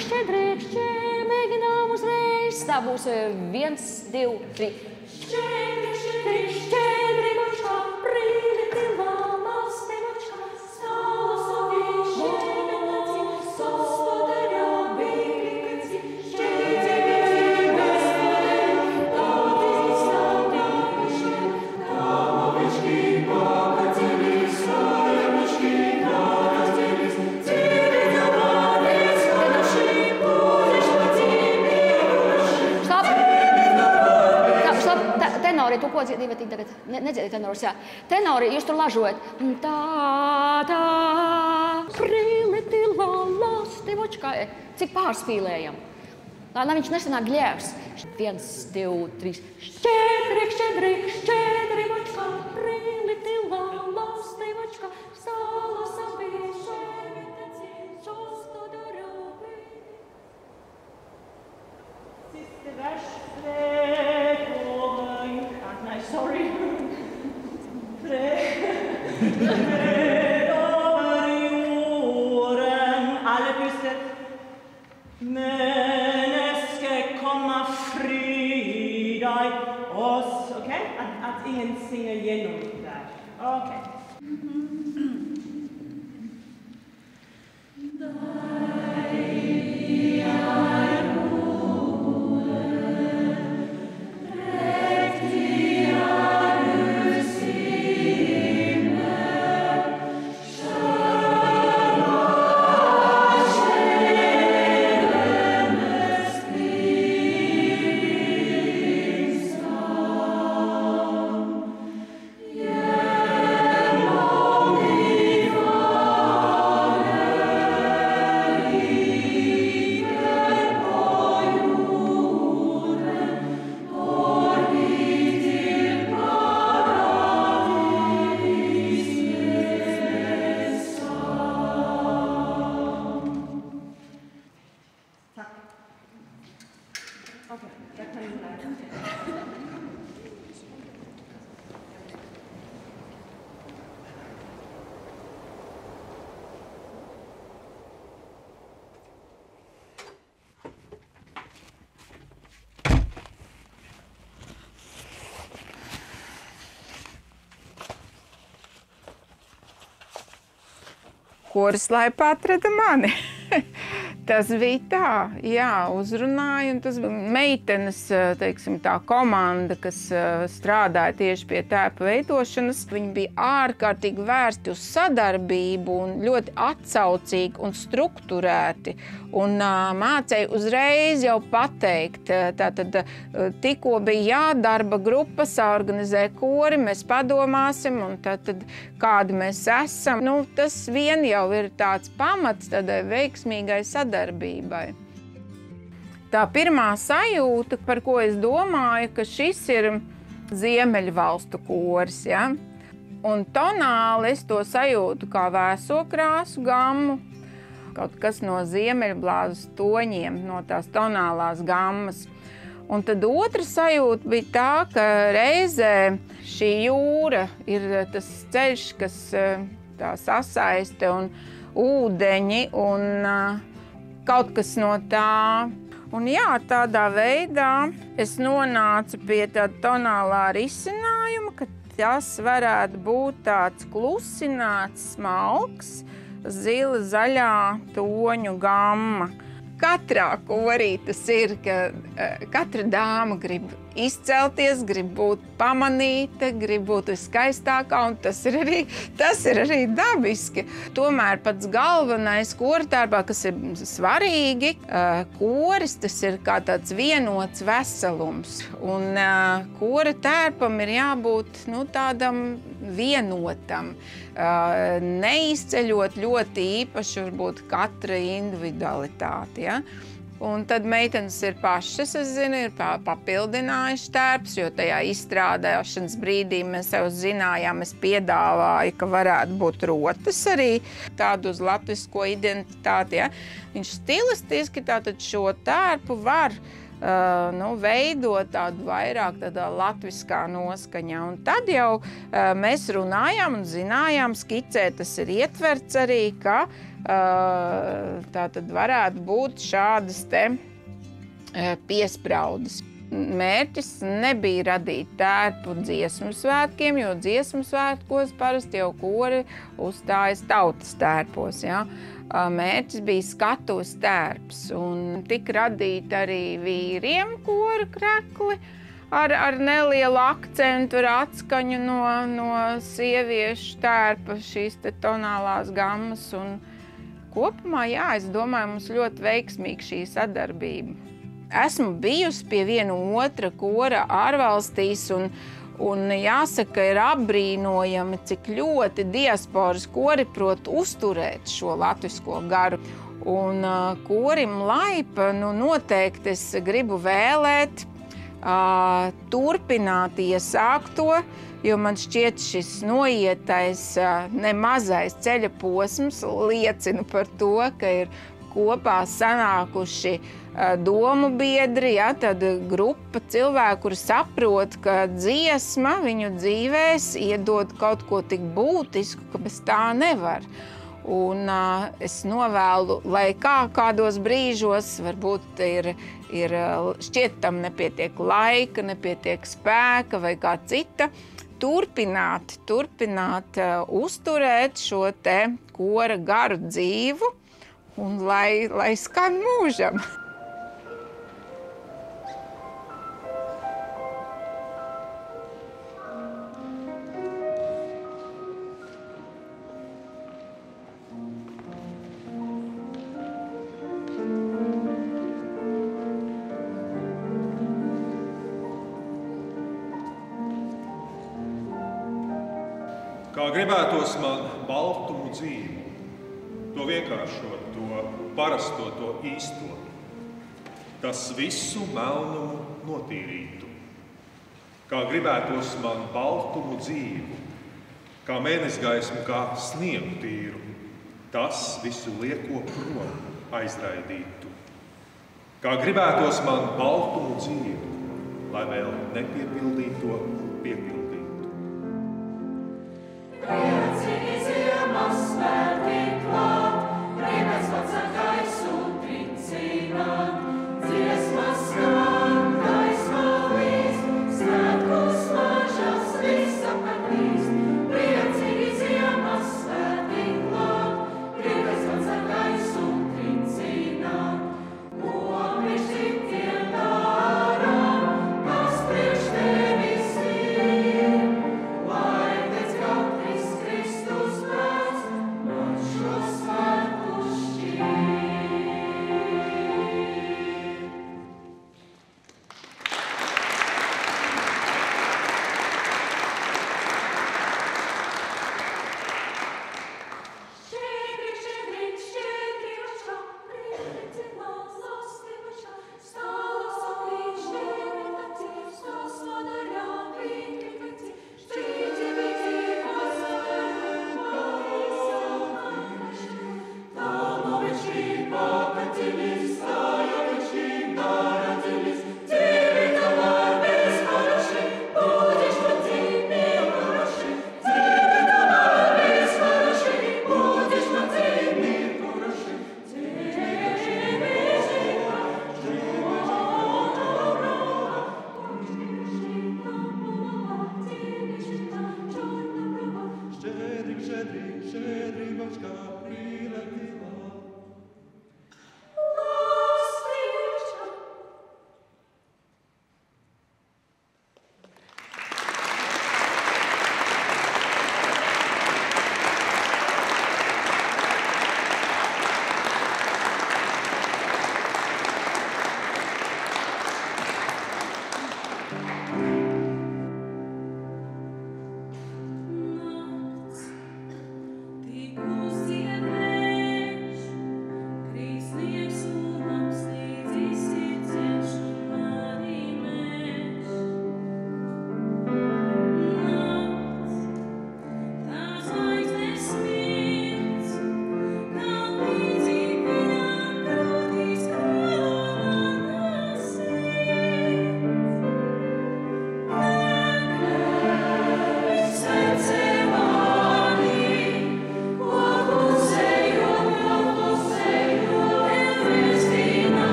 mēģinām uzreiz. Tā būs 1, 2, 3. Šķēdri, močkā, priliti, lasti, močkā, stāla sabišķē, bet atī pospodara. Tenori, tu ko dziedi, bet tagad nedziedi tenoros, jā. Tenori, jūs tur lažojat. Tā, priliti, lasti, močkā. Cik pārspīlējam? Lai viņš nesanāk gļēvs. 1, 2, 3. Šķēdri, močkā, priliti, lasti, močkā, stāla sabišķē, bet atī pospodara. Sorry. Men ska komma fri dig oss, okej? Att ingen synger igenom där. Okej. Koris laipā atrada mani. Tas bija tā, jā, uzrunāja, un tas bija meitenes, teiksim, tā komanda, kas strādāja tieši pie tērpa veidošanas. Viņi bija ārkārtīgi vērsti uz sadarbību un ļoti atsaucīgi un strukturēti. Un mācēja uzreiz jau pateikt, tātad tikko bija jādarba grupa, saorganizē kori, mēs padomāsim, un tātad kādi mēs esam. Nu, tas vien jau ir tāds pamats tādai veiksmīgai sadarbībai. Tā pirmā sajūta, par ko es domāju, ka šis ir Ziemeļvalstu koris, ja? Un tonāli es to sajūtu kā vēso krāsu gammu, kaut kas no ziemeļblāzes toņiem, no tās tonālās gammas. Un tad otra sajūta bija tā, ka reizē šī jūra ir tas ceļš, kas tā sasaiste un ūdeņi un kaut kas no tā. Un jā, tādā veidā es nonācu pie tāda tonālā risinājuma, ka tas varētu būt tāds klusināts, smalks, zila zaļā toņu gamma. Katrā korī tas ir, ka katra dāma grib izcelties, grib būt pamanīta, grib būt viskaistākā, un tas ir arī dabiski. Tomēr pats galvenais koritērpā, kas ir svarīgi, koris tas ir kā tāds vienots veselums. Un koritērpam ir jābūt tādam vienotam, neizceļot ļoti īpaši varbūt katra individualitāte. Ja? Un tad meitenes ir pašas, es zinu, ir papildinājuši tērpus, jo tajā izstrādāšanas brīdī mēs jau zinājām, es piedāvāju, ka varētu būt rotas arī tādu uz latvisko identitāti. Ja? Viņš stilistiski tātad šo tērpu var veidot tādu vairāk tādā latviskā noskaņā. Un tad jau mēs runājām un zinājām, skicē tas ir ietverts arī, ka tā tad varētu būt šādas te piespraudes. Mērķis nebija radīt tērpu dziesmu svētkiem, jo dziesmu svētkos parasti jau kori uzstājas tautas tērpos. Ja? Mērķis bija skatuves tērps, un tika radīti arī vīriem kora krekli ar nelielu akcentu, ar atskaņu no sieviešu tērpa, šīs te tonālās gammas. Un kopumā, jā, es domāju, mums ļoti veiksmīga šī sadarbība. Esmu bijusi pie viena otra kora ārvalstīs, un jāsaka, ir apbrīnojami, cik ļoti diasporas kori prot uzturēt šo latvisko garu. Un korim Laipa, noteikti es gribu vēlēt turpināt iesākto, jo man šķiet šis noietais nemazais ceļa posms liecina par to, ka ir kopā sanākuši domu biedri, ja, tad grupa cilvēku, kuri saprot, ka dziesma viņu dzīvēs iedod kaut ko tik būtisku, ka bez tā nevar. Un es novēlu, lai kādos brīžos varbūt ir šķiet tam nepietiek laika, nepietiek spēka vai kā cita, turpināt uzturēt šo te kora garu dzīvu un lai skan mūžam. Kā gribētos man baltumu dzīvi, to vienkāršo, to parasto, to īsto, tas visu melnumu notīrītu. Kā gribētos man baltumu dzīvi, kā mēnesgaismu, kā sniegu tīru, tas visu lieko prom aizraidītu. Kā gribētos man baltumu dzīvi, lai vēl nepiepildīto piepildītu. Priecīgi ziemas svētki klāt, brīvais vecā gaisu tricināt, dziesmas skan, gaisma līdz, svētkus mažas visapkārt līdz. Priecīgi ziemas svētki klāt, brīvais vecā gaisu tricināt, ko mēs citiem darām, kas priekš tevis ir.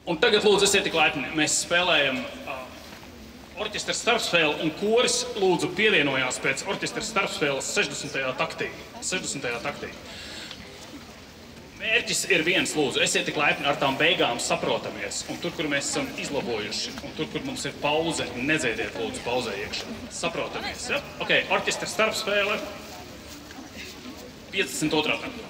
Un tagad, lūdzu, esiet tik laipni. Mēs spēlējam orķestra starpspēli, un koris lūdzu pievienojās pēc orķestra starpspēles 60. taktī. 60. taktī. Mērķis ir viens, lūdzu, esiet tik laipni ar tām beigām saprotamies. Un tur, kur mēs esam izlabojuši, un tur, kur mums ir pauze, nedziediet, lūdzu, pauzē iekšā. Saprotamies, ja? Ok, orķestra starpspēle 52. taktī.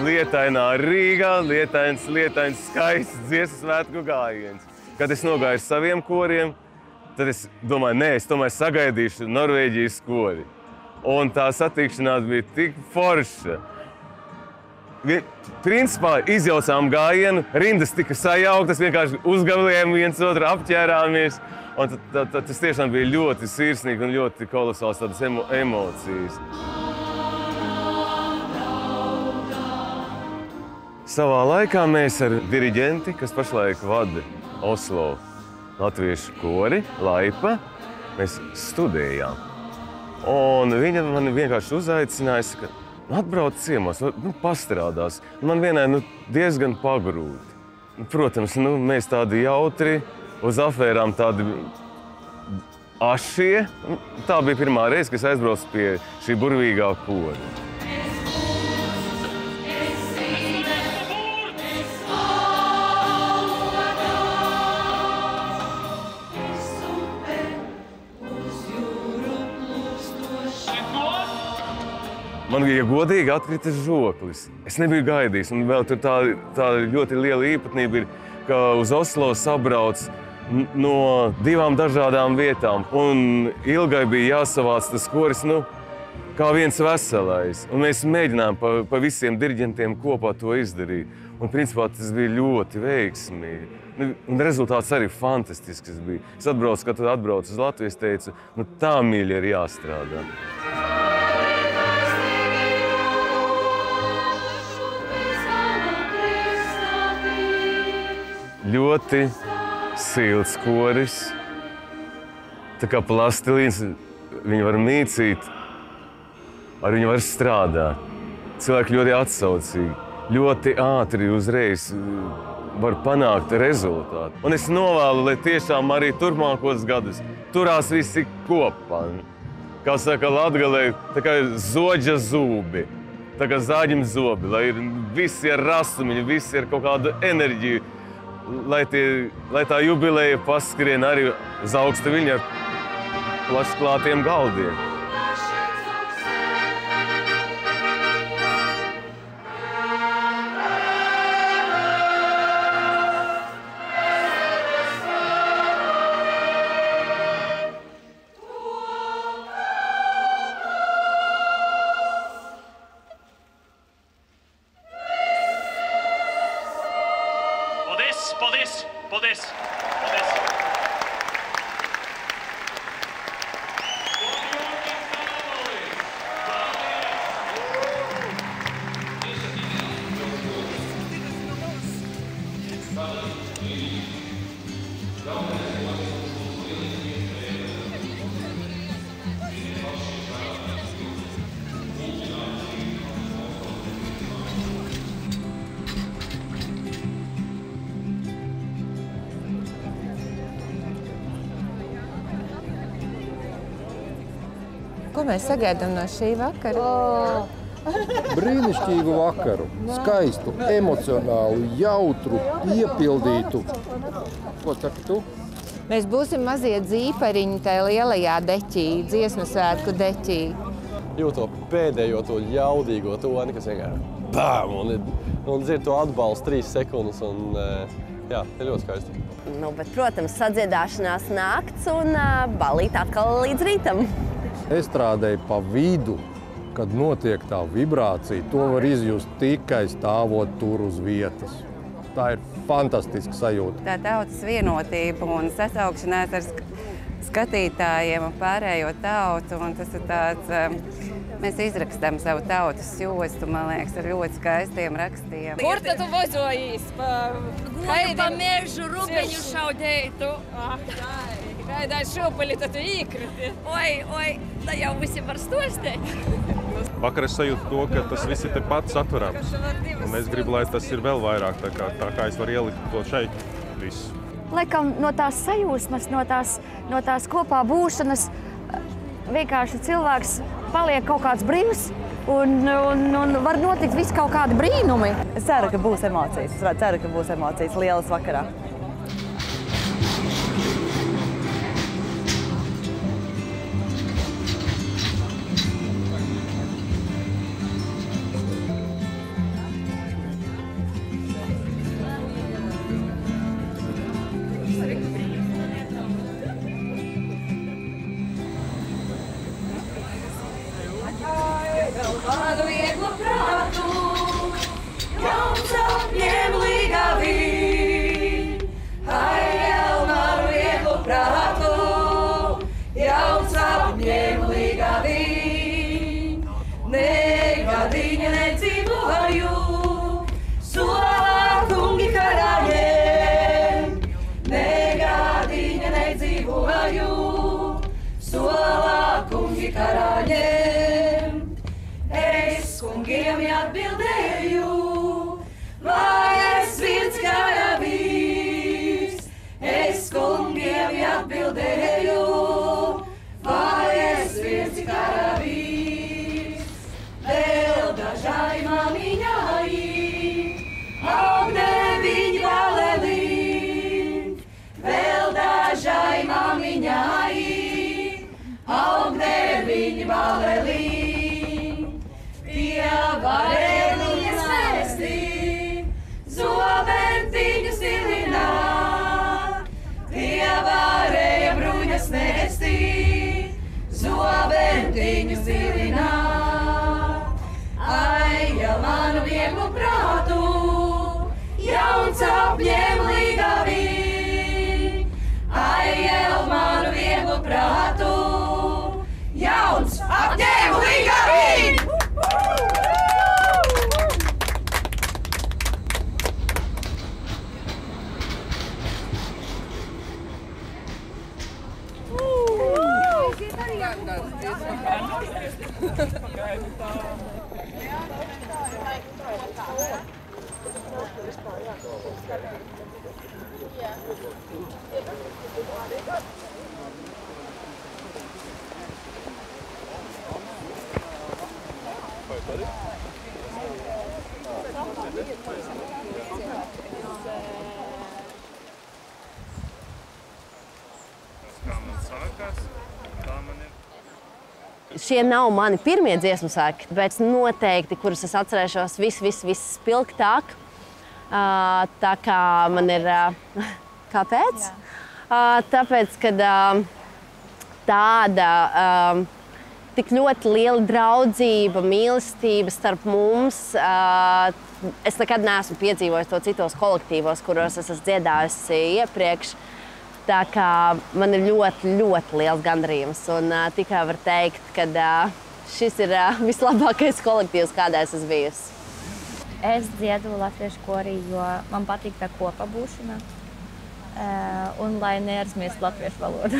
Lietainā Rīgā, lietains, skaists dziesmu svētku gājiens. Kad es nogāju ar saviem koriem, tad es domāju, sagaidīšu Norvēģijas kori. Un tā satikšanās bija tik forša. Principā izjaucām gājienu, rindas tika sajauktas, vienkārši uzgavilējām viens otru, apķērāmies. Un tas tiešām bija ļoti sirsnīgi un ļoti kolosāls tādas emocijas. Savā laikā mēs ar diriģenti, kas pašlaik vada Oslo latviešu kori, Laipa, mēs studējām. Un viņa man vienkārši uzaicināja, ka atbrauc ciemos, pastrādās. Man vienai diezgan pagrūti. Protams, mēs tādi jautri, uz afērām tādi ašie. Tā bija pirmā reize, kad es aizbraucu pie šī burvīgā kora. Man, ja godīgi, atkrita žoklis. Es nebiju gaidījis, un vēl tur tā ļoti liela īpatnība ir, ka uz Oslo sabrauc no 2 dažādām vietām. Un Ilgai bija jāsavāc tas koris, kā viens veselais. Un mēs mēģinājām pa visiem diriģentiem kopā to izdarīt. Un principā tas bija ļoti veiksmīgi. Un rezultāts arī fantastisks bija. Es atbraucu, kad atbraucu uz Latviju, es teicu, tā mīļi ir jāstrādā. Ļoti silts koris, tā kā plastilīns, viņu var mīcīt, ar viņu var strādāt. Cilvēki ļoti atsaucīgi, ļoti ātri uzreiz var panākt rezultātu. Un es novēlu, lai tiešām arī turpmākos gadus turās visi kopā. Kā saka Latgalē, tā kā zoģa zūbi, tā kā zāģim zobi, lai visi ar rasumiņu, visi ar kaut kādu enerģiju, lai tā jubileja paskrien arī uz augsta viļņa ar plašklātiem galdiem. Paldies! Ko mēs sagaidām no šī vakara? Brīnišķīgu vakaru, skaistu, emocionālu, jautru, piepildītu. Ko saki tu? Mēs būsim mazie dzīpariņi tajā lielajā deķī, dziesmu svētku deķī. Jūtu to pēdējo, to jaudīgo toni, kas vienkārši bām! Un dzird to atbalstu 3 sekundes, un jā, ir ļoti skaisti. Bet, protams, sadziedāšanās nakts un balīt atkal līdz rītam. Estrādei pa vidu, kad notiek tā vibrācija, to var izjust tikai stāvot tur uz vietas. Tā ir fantastiska sajūta. Tā tautas vienotība un sasaukšanās ar skatītājiem un pārējo tautu. Un tas ir tāds, mēs izrakstām savu tautas jostu, man liekas, ar ļoti skaistiem rakstiem. Kur tad tu vozojīs? Pa mežu, rubeņu šaudētu. Kādā šūpuļi tad tu īkriti? Oi, tā jau visi var stostēt. Vakar es sajūtu to, ka tas viss ir tepat satverams. Un es gribu, lai tas ir vēl vairāk, tā kā es varu ielikt to šeit visu. Laikam no tās sajūsmas, no tās kopā būšanas vienkārši cilvēks paliek kaut kāds brīvs un var notikt viss kaut kādi brīnumi. Es ceru, ka būs emocijas. Es ceru, ka būs emocijas lielas vakarā. Šie nav mani pirmie dziesmu svētki, bet noteikti, kurus es atcerēšos viss spilgtāk. Tā kā man ir... Kāpēc? Tāpēc, kad tāda tik ļoti liela draudzība, mīlestība starp mums. Es nekad neesmu piedzīvojis to citos kolektīvos, kuros es esmu dziedājusi iepriekš. Tā kā man ir ļoti, ļoti liels gandarījums. Un tikai var teikt, ka šis ir vislabākais kolektīvs, kādā es esmu bijusi. Es dziedu latviešu korī, jo man patīk tā kopā būšana. Un lai neaizmirst latviešu valodu.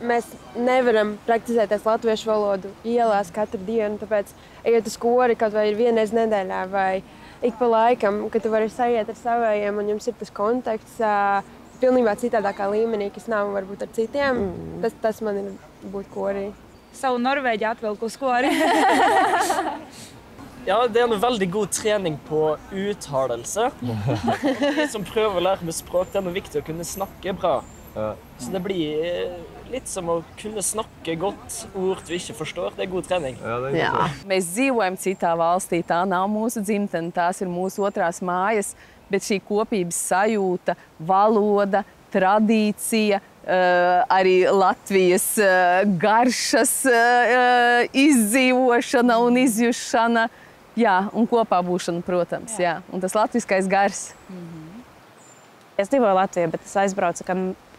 Mēs nevaram praktizēties latviešu valodu ielās katru dienu, tāpēc ejot uz kori kaut vai ir vienreiz nedēļā vai ik pa laikam, kad tu vari sajiet ar savējiem un jums ir tas kontakts pilnībā citādākā līmenī, kas nav varbūt ar citiem. Tas man ir būt korī. Savu Norvēģi atvilku uz kori. Ja, det er en veldig god trening på uttalelse. De som prøver å lære med språk, det er noe viktig å kunne snakke bra. Så det blir litt som å kunne snakke godt ord du ikke forstår. Det er god trening. Jā. Mēs dzīvojam citā valstī, tā nav mūsu dzimtene, tās ir mūsu otrās mājas, bet šī kopības sajūta, valoda, tradīcija, arī Latvijas garšas izdzīvošana un izjušana, jā, un kopā būšana, protams, jā. Un tas latviskais gars. Es dzīvoju Latvijā, bet es aizbraucu,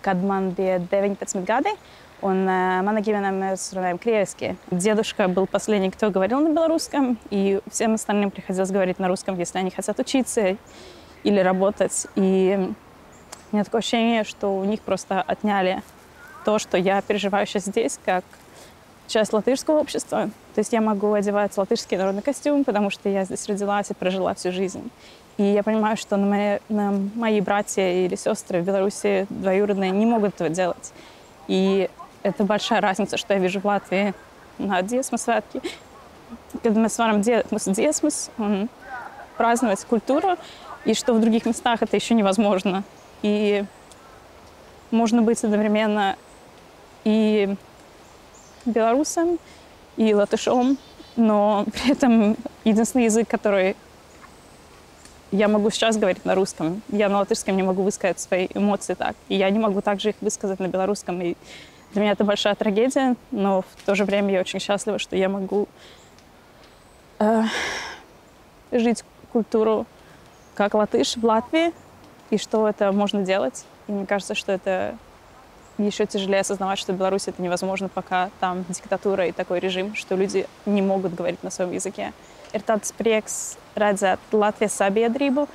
kad man bija 19 gadi, un mana ģimene mēs runājam крieviски. Дедушка был последний, кто говорил на белорусском, и всем остальным приходилось говорить на русском, если они хотят учиться или работать. И У меня такое ощущение, что у них просто отняли то, что я переживаю сейчас здесь, как часть латышского общества. То есть я могу одевать латышский народный костюм, потому что я здесь родилась и прожила всю жизнь. И я понимаю, что мои братья или сестры в Беларуси двоюродные не могут этого делать. И это большая разница, что я вижу в Латвии на Dziesmu svētki. Когда мы сварим dziesmas, праздновать культуру, и что в других местах это еще невозможно. И можно быть одновременно и белорусом, и латышом, но при этом единственный язык, который я могу сейчас говорить на русском, я на латышском не могу высказать свои эмоции так, и я не могу также их высказать на белорусском. И для меня это большая трагедия, но в то же время я очень счастлива, что я могу жить культуру как латыш в Латвии, и что это можно делать. И мне кажется, что это еще тяжелее осознавать, что в Беларуси это невозможно, пока там диктатура и такой режим, что люди не могут говорить на своем языке. Ir tāds prieks redzēt Latvijas sabiedrību,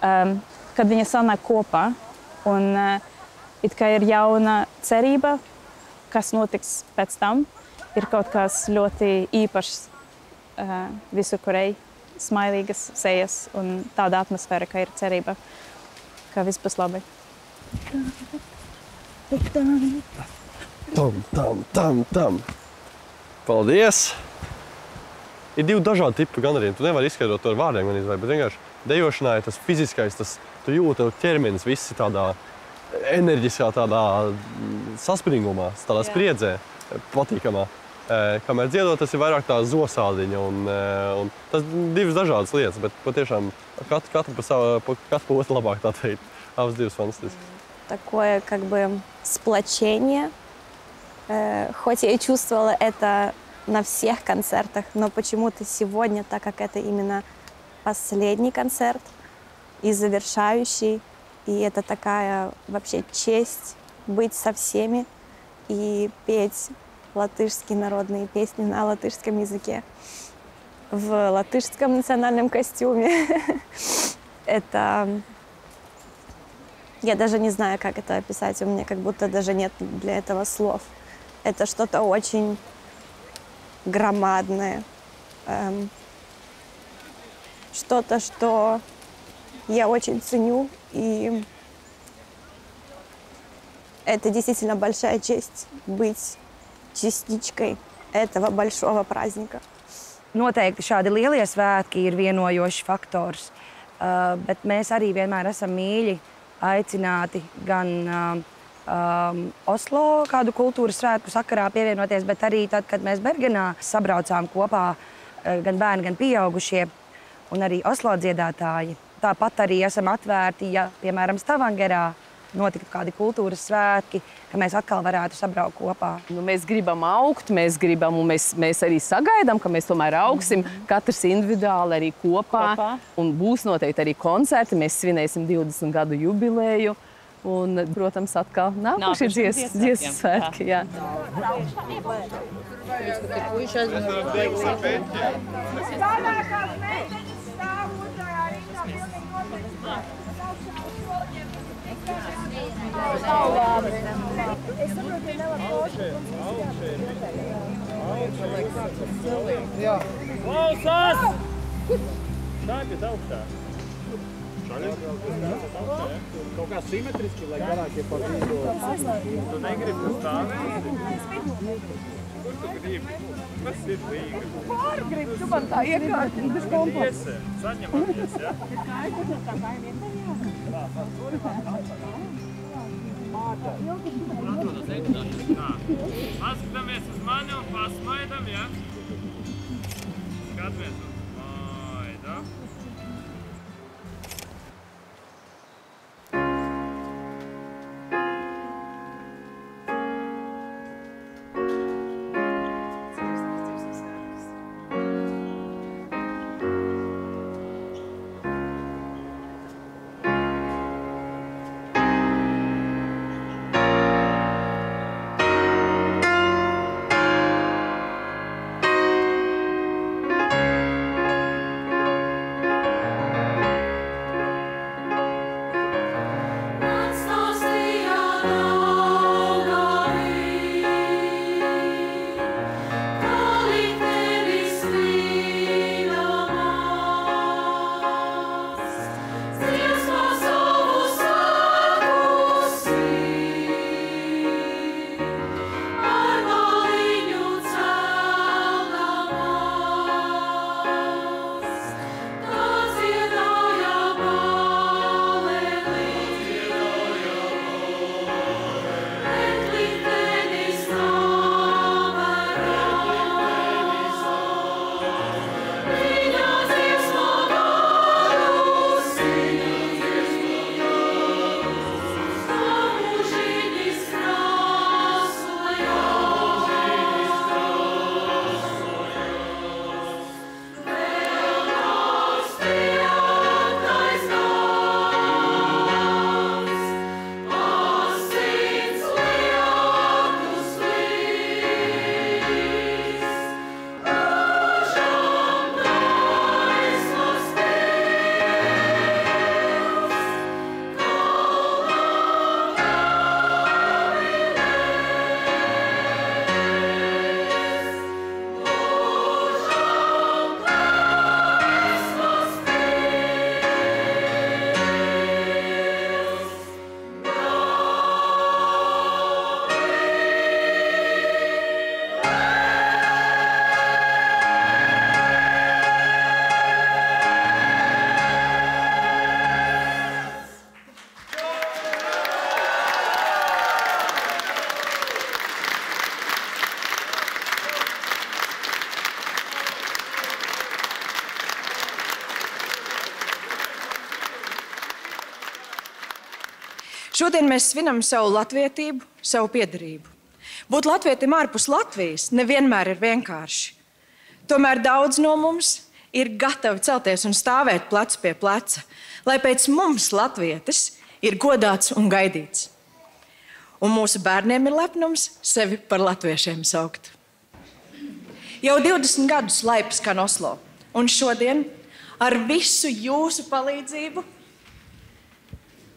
kad viņa sanāk kopā. Un it kā ir jauna cerība, kas notiks pēc tam, ir kaut kas ļoti īpašs visu, kurei smailīgas sejas un tāda atmosfēra, ka ir cerība, ka viss būs labi. Tam. Paldies! Ir divi dažādi tipi gandarījumi. Tu nevari izskaidrot to ar vārdiem, bet vienkārši dejošanā ir tas fiziskais, tu jūti, tev ķermenis viss ir tādā enerģiskā, tādā saspringumā, tādā spriedzē, patīkamā. Kamēr dziedot, tas ir vairāk tā zosādiņa, un tas divas dažādas lietas, bet patiešām katru pa otru labāk tā teikt. Abas divas fantastiskas. Такое как бы сплочение, хоть я и чувствовала это на всех концертах, но почему-то сегодня, так как это именно последний концерт и завершающий, и это такая вообще честь быть со всеми и петь латышские народные песни на латышском языке в латышском национальном костюме. Это... Я даже не знаю, как это описать, у меня как будто даже нет для этого слов. Это что-то очень громадное, что-то, что я очень ценю, и это действительно большая честь быть частичкой этого большого праздника. Noteikti šādi lielie svētki ir vienojošs faktors, bet mēs arī vienmēr esam mīļi aicināti gan Oslo kādu kultūras svētku sakarā pievienoties, bet arī tad, kad mēs Bergenā sabraucām kopā gan bērni, gan pieaugušie, un arī Oslo dziedātāji. Tāpat arī esam atvērti, ja, piemēram, Stavangerā notiktu kādi kultūras svētki, ka mēs atkal varētu sabraukt kopā. Nu, mēs gribam augt, mēs gribam, un mēs arī sagaidām, ka mēs tomēr augsim, katrs individuāli arī kopā. Un būs noteikti arī koncerti, mēs svinēsim 20 gadu jubileju. Un, protams, atkal nākošie dziesmu svētki. Jā. Klausās! Šāpjat augstā. Kaut kā simetriski, lai garākie pa vidu. Tu negribi stāvēt? Kur tu gribi? Kas ir Rīga? Kur gribi? Tu man tā iekārti, bez komposts. Saņemamies, ja? Paskatāmies uz mani un pasmaidam, ja? Skatāmies un smaidam. Šodien mēs svinam savu latvietību, savu piederību. Būt latvietim ārpus Latvijas nevienmēr ir vienkārši. Tomēr daudz no mums ir gatavi celties un stāvēt plecu pie pleca, lai pēc mums latvietis ir godāts un gaidīts. Un mūsu bērniem ir lepnums sevi par latviešiem saukt. Jau 20 gadus laipas skan Oslo, un šodien ar visu jūsu palīdzību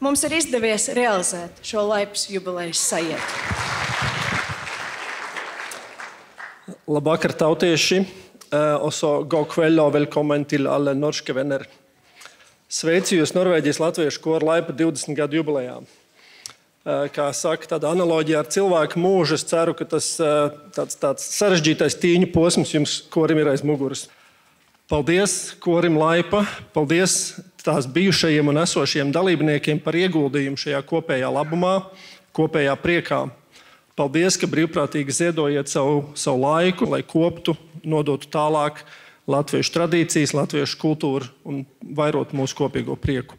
mums ir izdevies realizēt šo laipas jubilejas sajietu. Labvakar, tautieši, og så god kveld og velkommen til alle norske venner. Sveicu jūs Norvēģijas latviešu koru laipa 20 gadu jubilejā. Kā saka, tāda analoģija ar cilvēku mūžu, es ceru, ka tas tāds sarežģītais tīņu posms jums korim ir aiz muguras. Paldies korim laipa, paldies tās bijušajiem un esošajiem dalībniekiem par ieguldījumu šajā kopējā labumā, kopējā priekā. Paldies, ka brīvprātīgi ziedojiet savu laiku, lai koptu, nodotu tālāk latviešu tradīcijas, latviešu kultūru un vairot mūsu kopīgo prieku.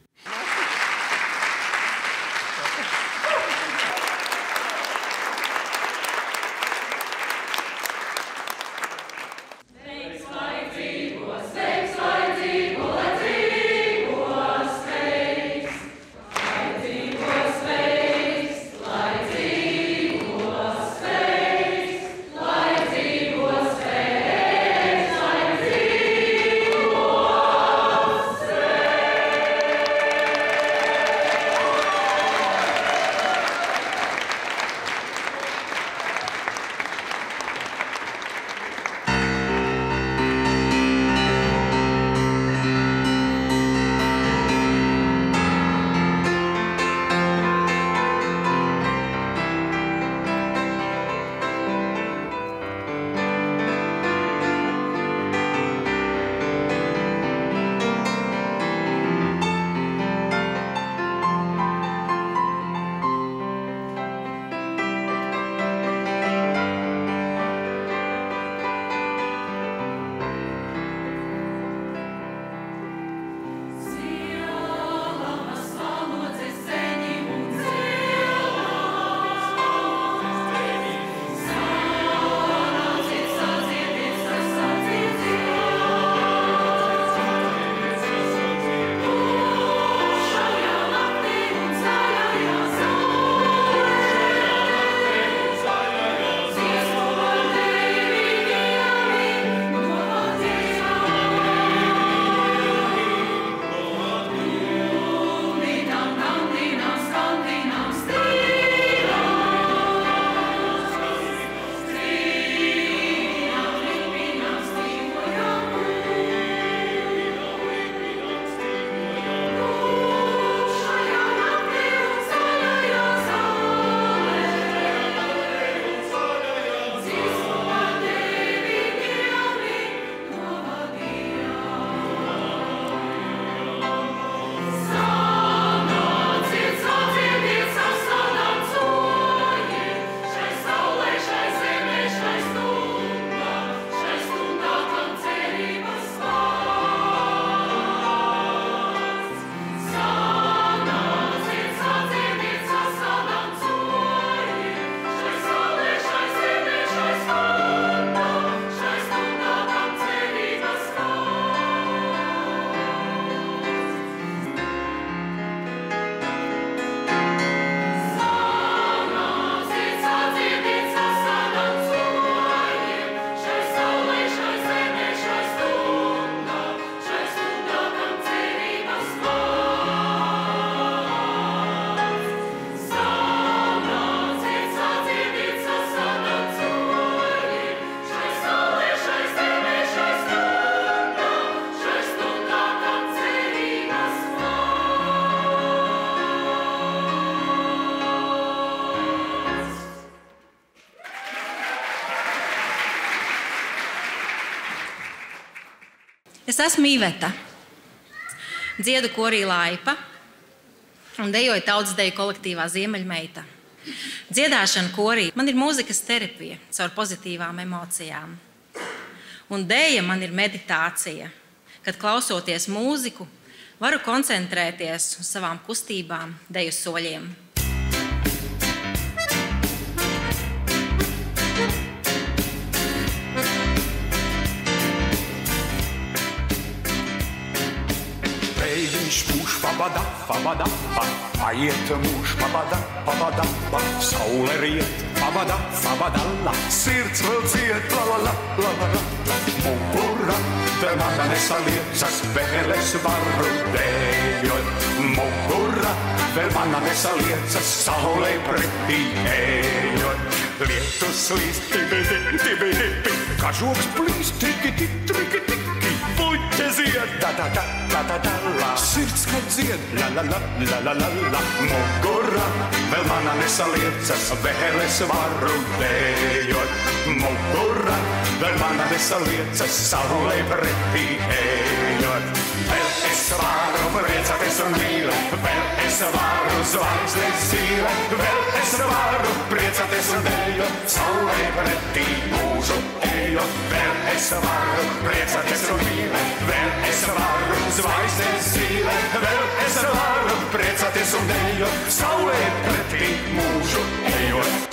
Es esmu Iveta, dziedu korī Laipa un dejoju tautsdeju kolektīvā Ziemeļmeita. Dziedāšana korī man ir mūzikas terapija caur pozitīvām emocijām. Un deja man ir meditācija, kad klausoties mūziku, varu koncentrēties uz savām kustībām, deju soļiem. Pūtiņš pūš pabada, pabada, aiet mūž pabada, pabada, saule riet, pabada, pabada, sirds vēl ciet, la la la la la. Mugura, vēl mana nesaliecas, vēl es varu dejot. Mugura, vēl mana nesaliecas, saulē pretī ejot. Lietus līst, tibi, tibi, tibi, kažoks plīst, triki, triki, triki, puķe zied, da, da, da, da, da, da, la. Sirds, kad zied, la, la, la, la, la, la, la. Mugura, vēl mana nesaliecas, vēl es varu dejot. Mugura, vēl mana nesaliecas, saulē pretī ejot. Vēl es varu priecāties un mīlēt, vēl es varu zvaigznes zīlēt, vēl es varu priecāties un dejot, saulē pretī mūžu ejot. Vēl es varu priecāties un mīlēt, vēl es varu zvaigznes zīlēt, vēl es varu priecāties un dejot, saulē pretī mūžu ejot.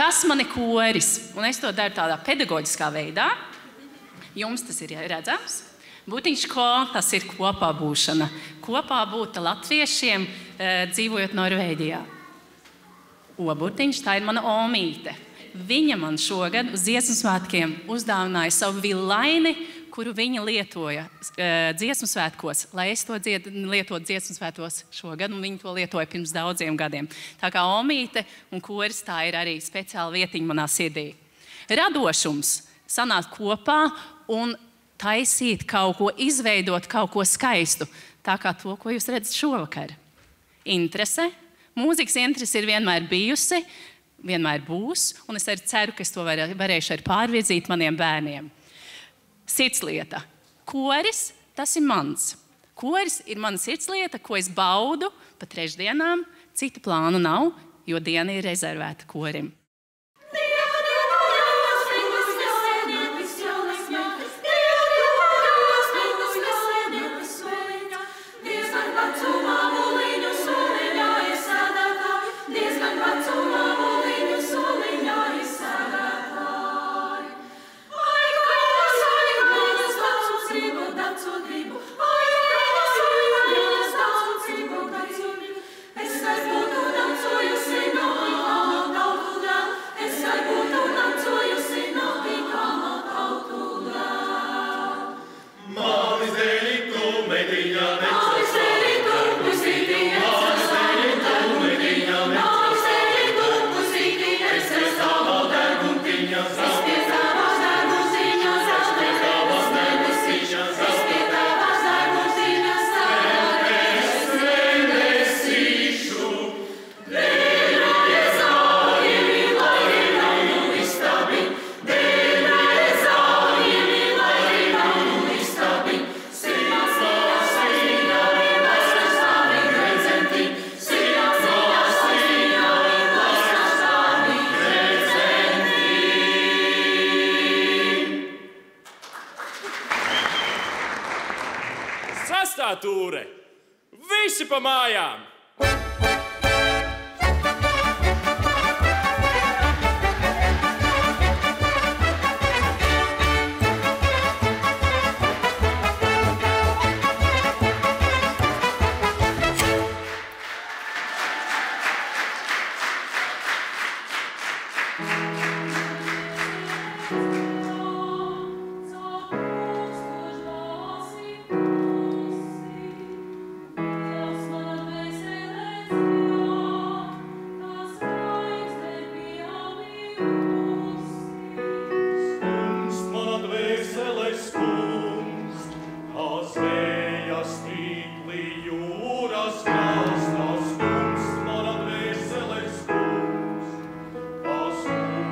Kas man ir koris? Un es to daru tādā pedagoģiskā veidā. Jums tas ir redzams. Būtiņš ko, tas ir kopā būšana. Kopā būt latviešiem, dzīvojot Norvēģijā. Obūtiņš, tā ir mana omīte. Viņa man šogad uz Dziesmu svētkiem uzdāvināja savu villaini, kuru viņa lietoja Dziesmu svētkos, lai es to lietotu Dziesmu svētos šogad, un viņa to lietoja pirms daudziem gadiem. Tā kā omīte un koris, tā ir arī speciāla vietiņa manā sirdī. Radošums sanākt kopā un taisīt kaut ko, izveidot kaut ko skaistu, tā kā to, ko jūs redzat šovakar. Interese, mūzikas interese ir vienmēr bijusi, vienmēr būs, un es arī ceru, ka es to varēšu arī pārvirzīt maniem bērniem. Sirdslieta. Koris, tas ir mans. Koris ir mana sirdslieta, ko es baudu pa trešdienām. Citu plānu nav, jo diena ir rezervēta korim. Es būtu dancojusi no tautu Literatūra! Visi pa mājām! As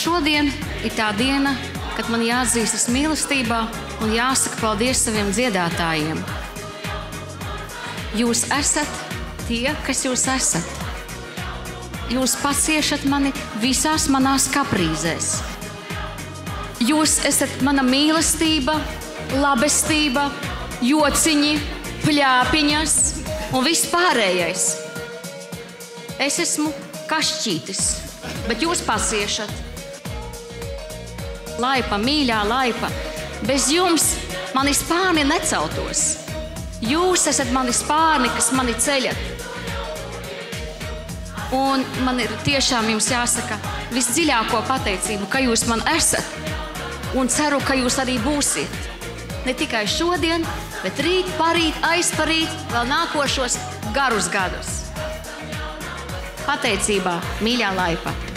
šodien ir tā diena, kad man jāatzīstas mīlestībā un jāsaka paldies saviem dziedātājiem. Jūs esat tie, kas jūs esat. Jūs paciešat mani visās manās kaprīzēs. Jūs esat mana mīlestība, labestība, jociņi, pļāpiņas un viss pārējais. Es esmu kašķītis, bet jūs paciešat. Laipa, mīļā laipa, bez jums mani spārni neceltos. Jūs esat mani spārni, kas mani ceļat. Un man ir tiešām jums jāsaka visdziļāko pateicību, ka jūs man esat. Un ceru, ka jūs arī būsiet. Ne tikai šodien, bet rīt, parīt, aizparīt, vēl nākošos garus gadus. Pateicībā, mīļā laipa!